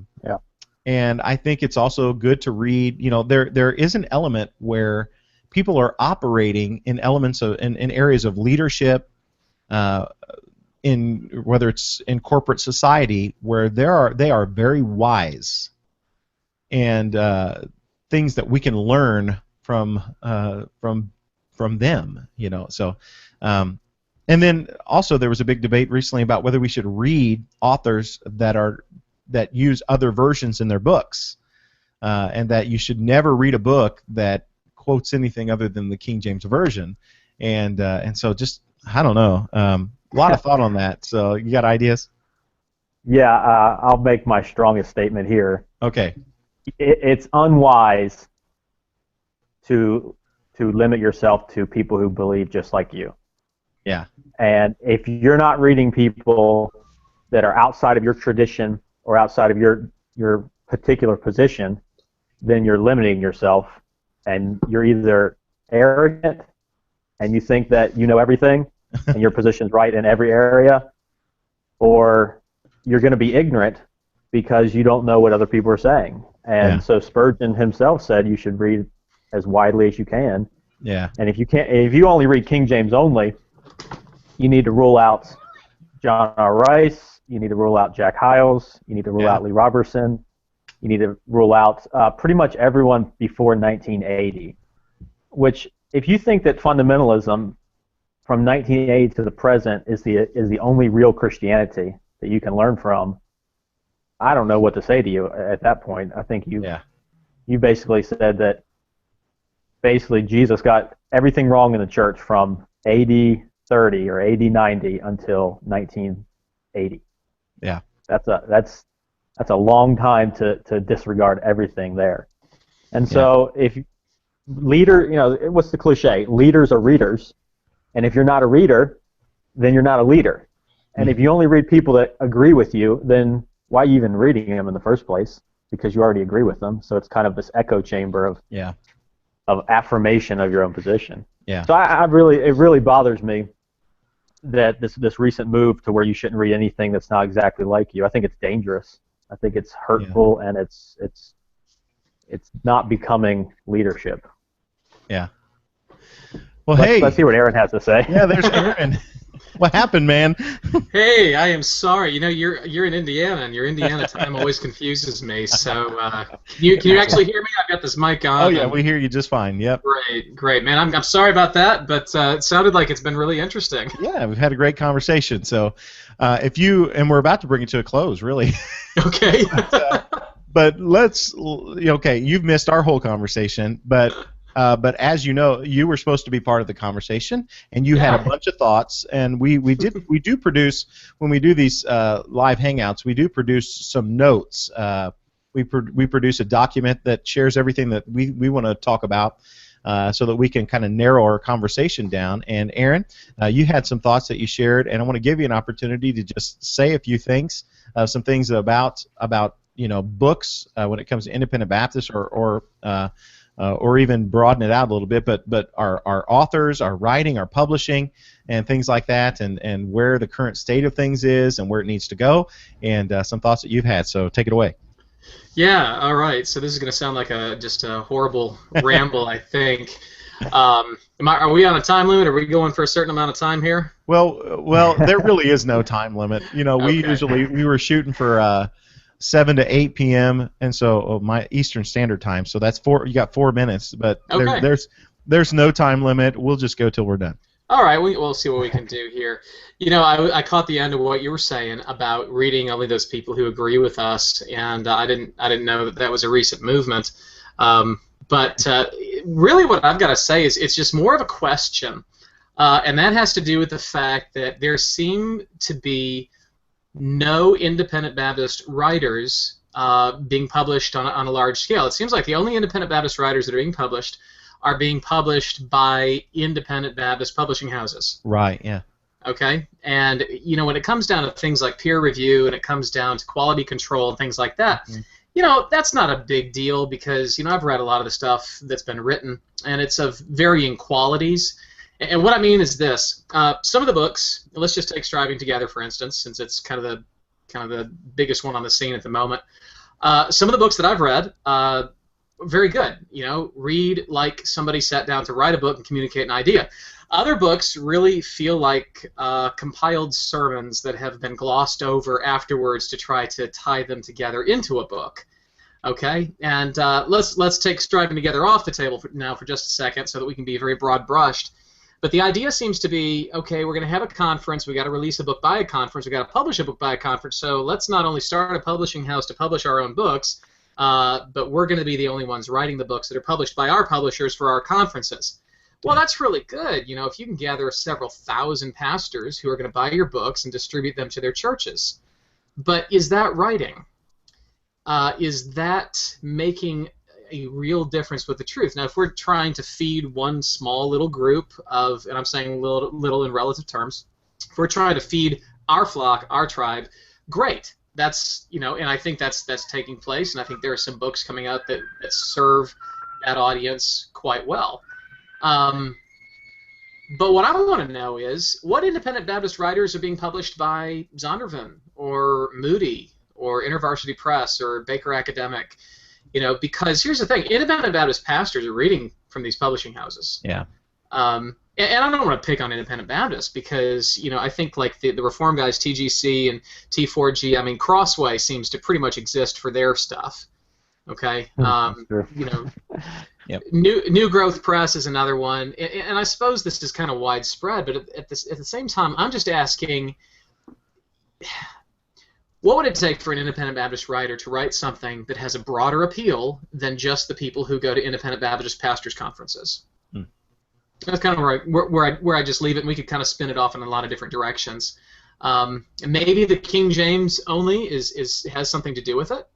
And I think it's also good to read, there is an element where people are operating in elements of in areas of leadership, in whether it's in corporate society, where they are very wise, and things that we can learn from them, So, and then also there was a big debate recently about whether we should read authors that use other versions in their books, and that you should never read a book that quotes anything other than the King James Version, and so just I don't know, a lot of thought on that. So you got ideas? Yeah, I'll make my strongest statement here. Okay. It's unwise to limit yourself to people who believe just like you. Yeah. And if you're not reading people that are outside of your tradition or outside of your particular position, then you're limiting yourself, and you're either arrogant and you think that you know everything and your position's right in every area, or you're going to be ignorant because you don't know what other people are saying. And so Spurgeon himself said you should read as widely as you can. Yeah. And if you only read King James only, you need to rule out John R. Rice, you need to rule out Jack Hyles, you need to rule out Lee Robertson, you need to rule out pretty much everyone before 1980. Which, if you think that fundamentalism from 1980 to the present is the only real Christianity that you can learn from, I don't know what to say to you at that point. I think you basically said that basically Jesus got everything wrong in the church from AD 30 or AD 90 until 1980. Yeah. That's a long time to disregard everything there. And so if what's the cliche? Leaders are readers, and if you're not a reader, then you're not a leader. And if you only read people that agree with you, then why are you even reading them in the first place? Because you already agree with them. So it's kind of this echo chamber of affirmation of your own position. Yeah. So it really bothers me that this recent move to where you shouldn't read anything that's not exactly like you. I think it's dangerous. I think it's hurtful, and it's not becoming leadership. Yeah. Well, let's see what Aaron has to say. Yeah, there's Aaron. What happened, man? Hey, I am sorry. You're in Indiana, and your Indiana time always confuses me. So, can you actually hear me? I've got this mic on. Oh yeah, we hear you just fine. Yep. Great, man. I'm sorry about that, but it sounded like it's been really interesting. Yeah, we've had a great conversation. So, and we're about to bring it to a close, really. Okay. But you've missed our whole conversation, but as you know, you were supposed to be part of the conversation, and you had a bunch of thoughts, and we do produce, when we do these live hangouts, we do produce some notes. We produce a document that shares everything that we want to talk about, so that we can kind of narrow our conversation down. And Aaron, you had some thoughts that you shared, and I want to give you an opportunity to just say a few things, some things about books when it comes to Independent Baptists, or even broaden it out a little bit, but our authors, our writing, our publishing, and things like that, and where the current state of things is and where it needs to go, and some thoughts that you've had. So take it away. Yeah, all right. So this is going to sound like just a horrible ramble, I think. Are we on a time limit? Are we going for a certain amount of time here? Well, there really is no time limit. We were shooting for 7 to 8 p.m. and so my Eastern Standard Time. So that's you got 4 minutes, but there's no time limit. We'll just go till we're done. All right, we'll see what we can do here. I caught the end of what you were saying about reading only those people who agree with us, and I didn't know that was a recent movement. But really, what I've got to say is it's just more of a question, and that has to do with the fact that there seem to be no Independent Baptist writers being published on a large scale. It seems like the only Independent Baptist writers that are being published are being published by Independent Baptist publishing houses. Right, yeah. Okay? And, when it comes down to things like peer review and it comes down to quality control and things like that, that's not a big deal because, I've read a lot of the stuff that's been written, and it's of varying qualities. And what I mean is this: some of the books. Let's just take Striving Together, for instance, since it's kind of the biggest one on the scene at the moment. Some of the books that I've read, very good. Read like somebody sat down to write a book and communicate an idea. Other books really feel like compiled sermons that have been glossed over afterwards to try to tie them together into a book. Okay, and let's take Striving Together off the table now for just a second, so that we can be very broad brushed. But the idea seems to be, okay, we're going to have a conference, we got to release a book by a conference, we got to publish a book by a conference, so let's not only start a publishing house to publish our own books, but we're going to be the only ones writing the books that are published by our publishers for our conferences. Well, that's really good. If you can gather several thousand pastors who are going to buy your books and distribute them to their churches. But is that writing? Is that making a real difference with the truth? Now, if we're trying to feed one small little group of, and I'm saying little in relative terms, if we're trying to feed our flock, our tribe, great. That's, and I think that's taking place, and I think there are some books coming out that serve that audience quite well. But what I want to know is, what independent Baptist writers are being published by Zondervan or Moody or InterVarsity Press or Baker Academic? Because here's the thing: independent Baptist pastors are reading from these publishing houses. Yeah. And I don't want to pick on independent Baptists because, I think like the Reform guys, TGC and T4G, I mean, Crossway seems to pretty much exist for their stuff. Okay. Sure. Yep. New Growth Press is another one, and I suppose this is kind of widespread. But at the same time, I'm just asking, what would it take for an independent Baptist writer to write something that has a broader appeal than just the people who go to independent Baptist pastors' conferences? That's kind of where I just leave it, and we could kind of spin it off in a lot of different directions. Maybe the King James only has something to do with it.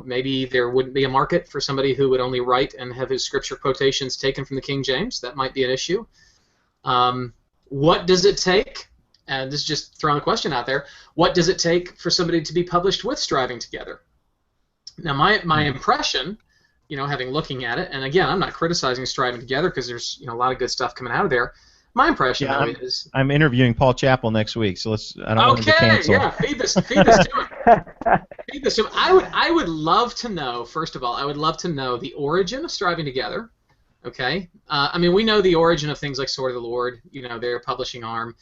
Maybe there wouldn't be a market for somebody who would only write and have his scripture quotations taken from the King James. That might be an issue. What does it take? And this is just throwing a question out there. What does it take for somebody to be published with Striving Together? Now, my impression, having looking at it, and again, I'm not criticizing Striving Together because there's a lot of good stuff coming out of there. My impression is I'm interviewing Paul Chappell next week, so I don't want him to cancel. Yeah, feed this to him. Feed this to him. I would love to know. First of all, I would love to know the origin of Striving Together. Okay, we know the origin of things like Sword of the Lord, their publishing arm.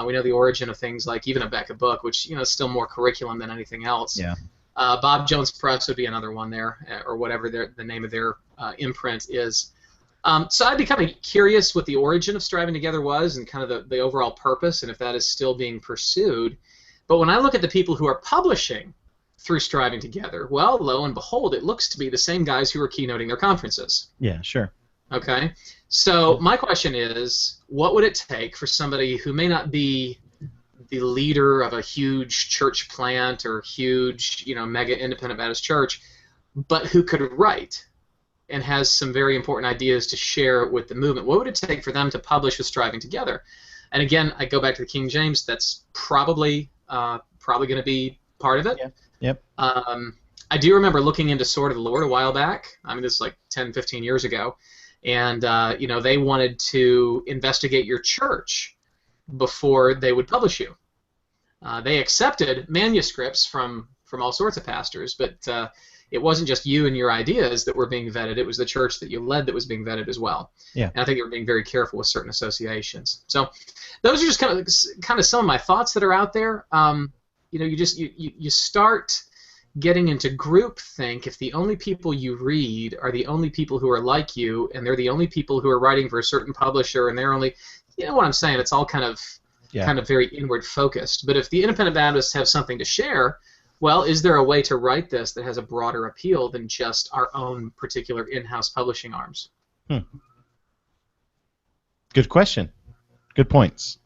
We know the origin of things like even a Becca book, which is still more curriculum than anything else. Yeah. Bob Jones Press would be another one there, or whatever the name of their imprint is. So I'd be kind of curious what the origin of Striving Together was and kind of the overall purpose, and if that is still being pursued. But when I look at the people who are publishing through Striving Together, well, lo and behold, it looks to be the same guys who are keynoting their conferences. Yeah, sure. Okay, so my question is, what would it take for somebody who may not be the leader of a huge church plant or huge, mega independent Baptist church, but who could write and has some very important ideas to share with the movement? What would it take for them to publish with Striving Together? And again, I go back to the King James. That's probably going to be part of it. Yeah. Yep. I do remember looking into Sword of the Lord a while back. This is like 10, 15 years ago. And, they wanted to investigate your church before they would publish you. They accepted manuscripts from all sorts of pastors, but it wasn't just you and your ideas that were being vetted. It was the church that you led that was being vetted as well. Yeah. And I think they were being very careful with certain associations. So those are just kind of some of my thoughts that are out there. You start getting into groupthink if the only people you read are the only people who are like you, and they're the only people who are writing for a certain publisher, and they're only, what I'm saying, it's all kind of very inward focused. But if the independent Baptists have something to share, well, is there a way to write this that has a broader appeal than just our own particular in-house publishing arms? Good question. Good points.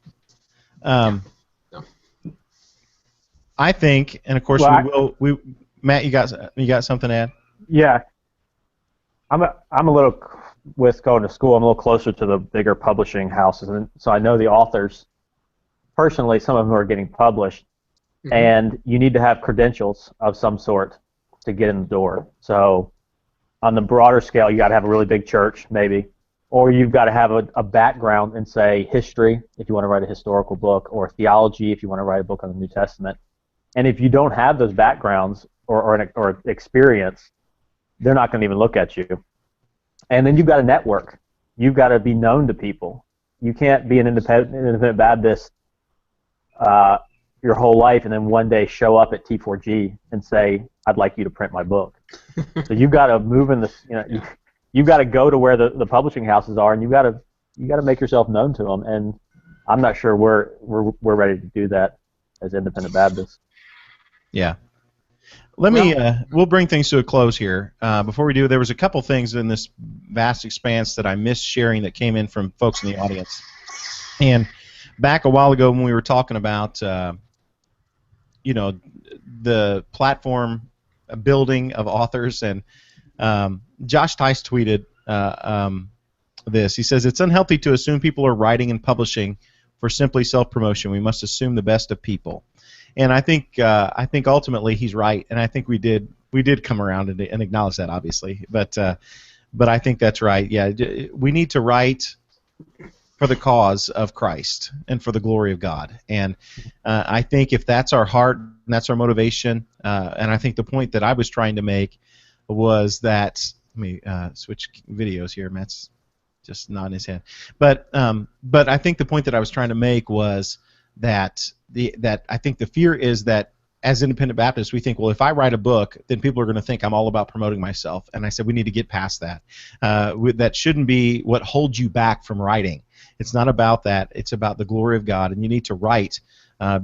I think, and of course Matt, you got something to add? Yeah, I'm a little, with going to school, I'm a little closer to the bigger publishing houses, and so I know the authors personally. Some of them are getting published, and you need to have credentials of some sort to get in the door. So on the broader scale, you got to have a really big church, maybe. or you've got to have a background in, say, history, if you want to write a historical book, or theology, if you want to write a book on the New Testament. And if you don't have those backgrounds or experience, they're not going to even look at you. And then you've got to network. You've got to be known to people. You can't be an independent Baptist your whole life and then one day show up at T4G and say, "I'd like you to print my book." So you've got to move in the, you've got to go to where the publishing houses are, and you got to make yourself known to them. And I'm not sure we're ready to do that as independent Baptists. Yeah. We'll bring things to a close here. Before we do, there was a couple things in this vast expanse that I missed sharing that came in from folks in the audience. And back a while ago when we were talking about, the platform building of authors, and Josh Tice tweeted this. He says, "It's unhealthy to assume people are writing and publishing for simply self-promotion. We must assume the best of people." And I think ultimately he's right, and I think we did come around and acknowledge that, obviously. But I think that's right. Yeah, we need to write for the cause of Christ and for the glory of God. And I think if that's our heart and that's our motivation, and I think the point that I was trying to make was that, let me switch videos here. Matt's just nodding his head. But I think the point that I was trying to make was that I think the fear is that as independent Baptists, we think, well, if I write a book, then people are going to think I'm all about promoting myself. And I said we need to get past that. That shouldn't be what holds you back from writing. It's not about that. It's about the glory of God, and you need to write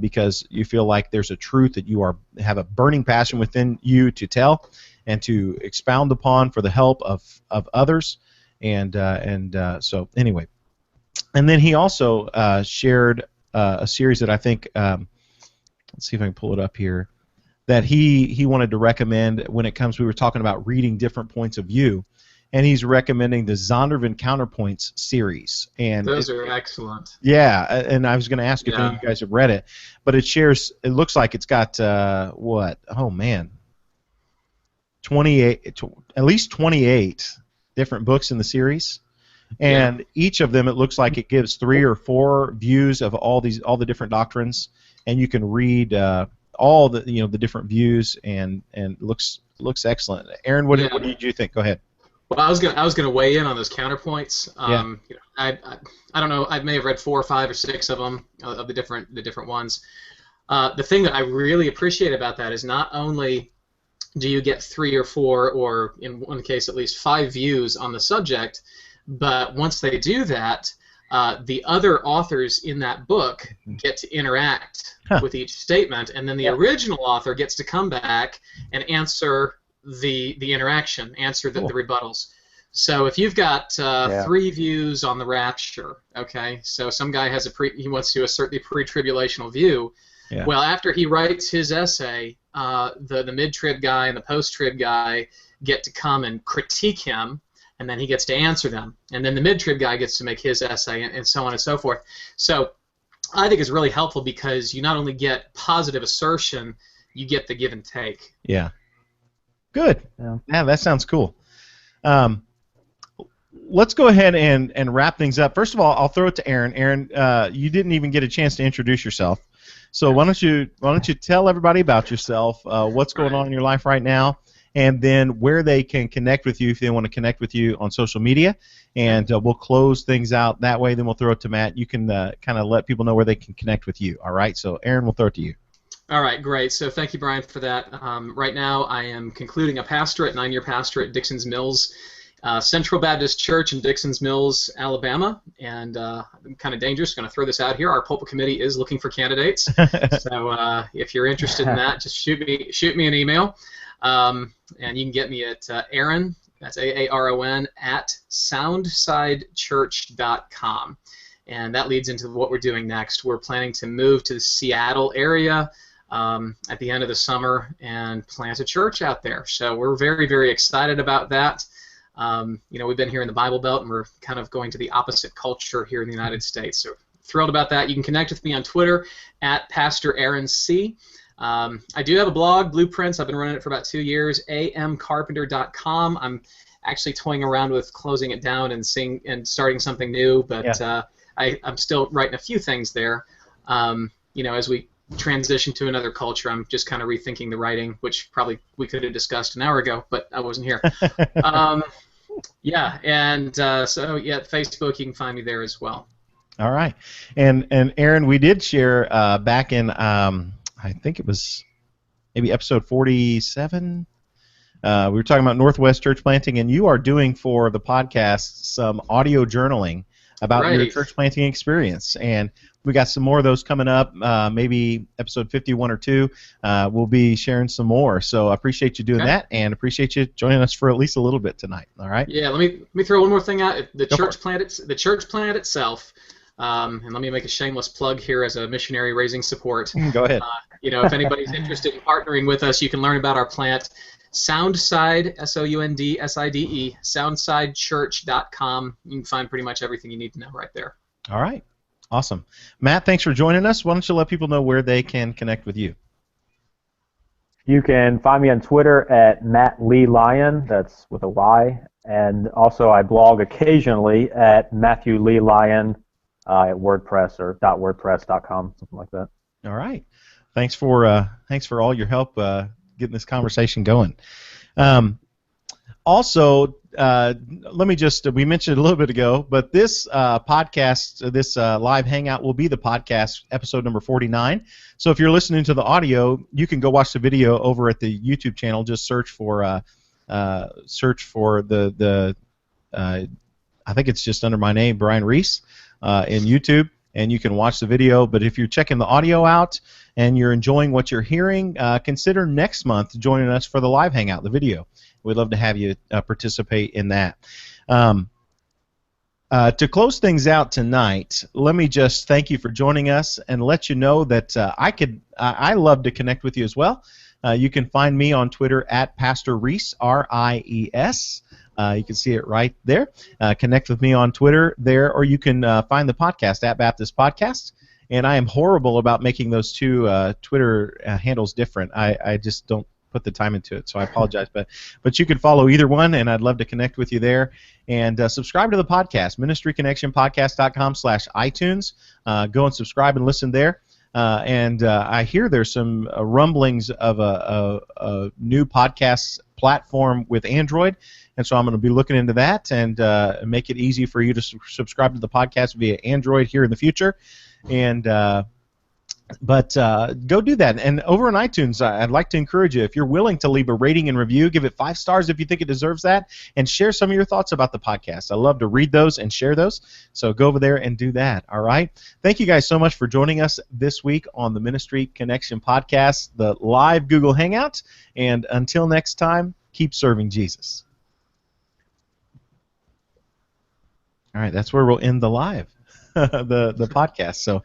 because you feel like there's a truth that you have a burning passion within you to tell and to expound upon for the help of others. And so anyway, and then he also shared a series that I think, let's see if I can pull it up here, that he wanted to recommend when it comes, we were talking about reading different points of view, and he's recommending the Zondervan Counterpoints series. And those are excellent. Yeah, and I was going to ask if any of you guys have read it, but it looks like it's got, at least 28 different books in the series. And each of them, it looks like it gives 3 or 4 views of all the different doctrines, and you can read all the different views, and looks excellent. Aaron, what did you think? Go ahead. Well, I was gonna weigh in on those counterpoints. I don't know. I may have read 4 or 5 or 6 of them of the different ones. The thing that I really appreciate about that is not only do you get 3 or 4, or in one case at least 5 views on the subject, but once they do that, the other authors in that book get to interact with each statement, and then the original author gets to come back and answer the interaction, answer the rebuttals. So if you've got 3 views on the rapture, okay, so some guy has he wants to assert the pre-tribulational view. Yeah. Well, after he writes his essay, the mid-trib guy and the post-trib guy get to come and critique him, and then he gets to answer them. And then the mid-trib guy gets to make his essay, and so on and so forth. So I think it's really helpful because you not only get positive assertion, you get the give and take. Yeah. Good. Yeah, that sounds cool. Let's go ahead and wrap things up. First of all, I'll throw it to Aaron. Aaron, you didn't even get a chance to introduce yourself. So why don't you tell everybody about yourself, what's going on in your life right now, and then where they can connect with you if they want to connect with you on social media, and we'll close things out that way. Then we'll throw it to Matt. You can kind of let people know where they can connect with you. All right. So Aaron, we'll throw it to you. All right, great. So thank you, Brian, for that. Right now, I am concluding a pastorate, 9-year pastorate at Dixon's Mills Central Baptist Church in Dixon's Mills, Alabama, and I'm kind of dangerous. Going to throw this out here. Our pulpit committee is looking for candidates. So if you're interested in that, just shoot me an email, and you can get me at Aaron. That's AARON at soundsidechurch.com, and that leads into what we're doing next. We're planning to move to the Seattle area at the end of the summer and plant a church out there. So we're very, very excited about that. We've been here in the Bible Belt, and we're kind of going to the opposite culture here in the United States. So thrilled about that. You can connect with me on Twitter at Pastor Aaron C. I do have a blog, Blueprints. I've been running it for about 2 years, amcarpenter.com. I'm actually toying around with closing it down and starting something new, but I'm still writing a few things there. As we transition to another culture, I'm just kind of rethinking the writing, which probably we could have discussed an hour ago, but I wasn't here. Facebook, you can find me there as well. All right, and Aaron, we did share back in I think it was maybe episode 47. We were talking about Northwest church planting, and you are doing for the podcast some audio journaling about your church planting experience, and we got some more of those coming up. Maybe episode 51 or 2. We'll be sharing some more. So I appreciate you doing that, and appreciate you joining us for at least a little bit tonight. All right. Yeah. Let me throw one more thing out. The church plant itself. And let me make a shameless plug here as a missionary raising support. Go ahead. If anybody's interested in partnering with us, you can learn about our plant. Soundside, SOUNDSIDE, soundsidechurch.com. You can find pretty much everything you need to know right there. All right. Awesome. Matt, thanks for joining us. Why don't you let people know where they can connect with you? You can find me on Twitter at Matt Lee Lyon, that's with a Y, and also I blog occasionally at Matthew Lee Lyon at WordPress or .wordpress.com, something like that. All right. Thanks for all your help getting this conversation going. Also, let me just, we mentioned a little bit ago, but this podcast, this live hangout will be the podcast episode number 49. So if you're listening to the audio, you can go watch the video over at the YouTube channel. Just search for the I think it's just under my name, Brian Reese, in YouTube, and you can watch the video. But if you're checking the audio out and you're enjoying what you're hearing, consider next month joining us for the live hangout, the video. We'd love to have you participate in that. To close things out tonight, let me just thank you for joining us and let you know that I love to connect with you as well. You can find me on Twitter at Pastor Reese, R-I-E-S. You can see it right there. Connect with me on Twitter there, or you can find the podcast at Baptist Podcast. And I am horrible about making those two Twitter handles different. I just don't put the time into it, so I apologize. But you can follow either one, and I'd love to connect with you there. And subscribe to the podcast, ministryconnectionpodcast.com/iTunes. Go and subscribe and listen there. And I hear there's some rumblings of a new podcast platform with Android, and so I'm going to be looking into that and make it easy for you to subscribe to the podcast via Android here in the future. And go do that. And over on iTunes, I'd like to encourage you, if you're willing to leave a rating and review, give it 5 stars if you think it deserves that, and share some of your thoughts about the podcast. I love to read those and share those, so go over there and do that, all right? Thank you guys so much for joining us this week on the Ministry Connection Podcast, the live Google Hangout, and until next time, keep serving Jesus. All right, that's where we'll end the live, the podcast. So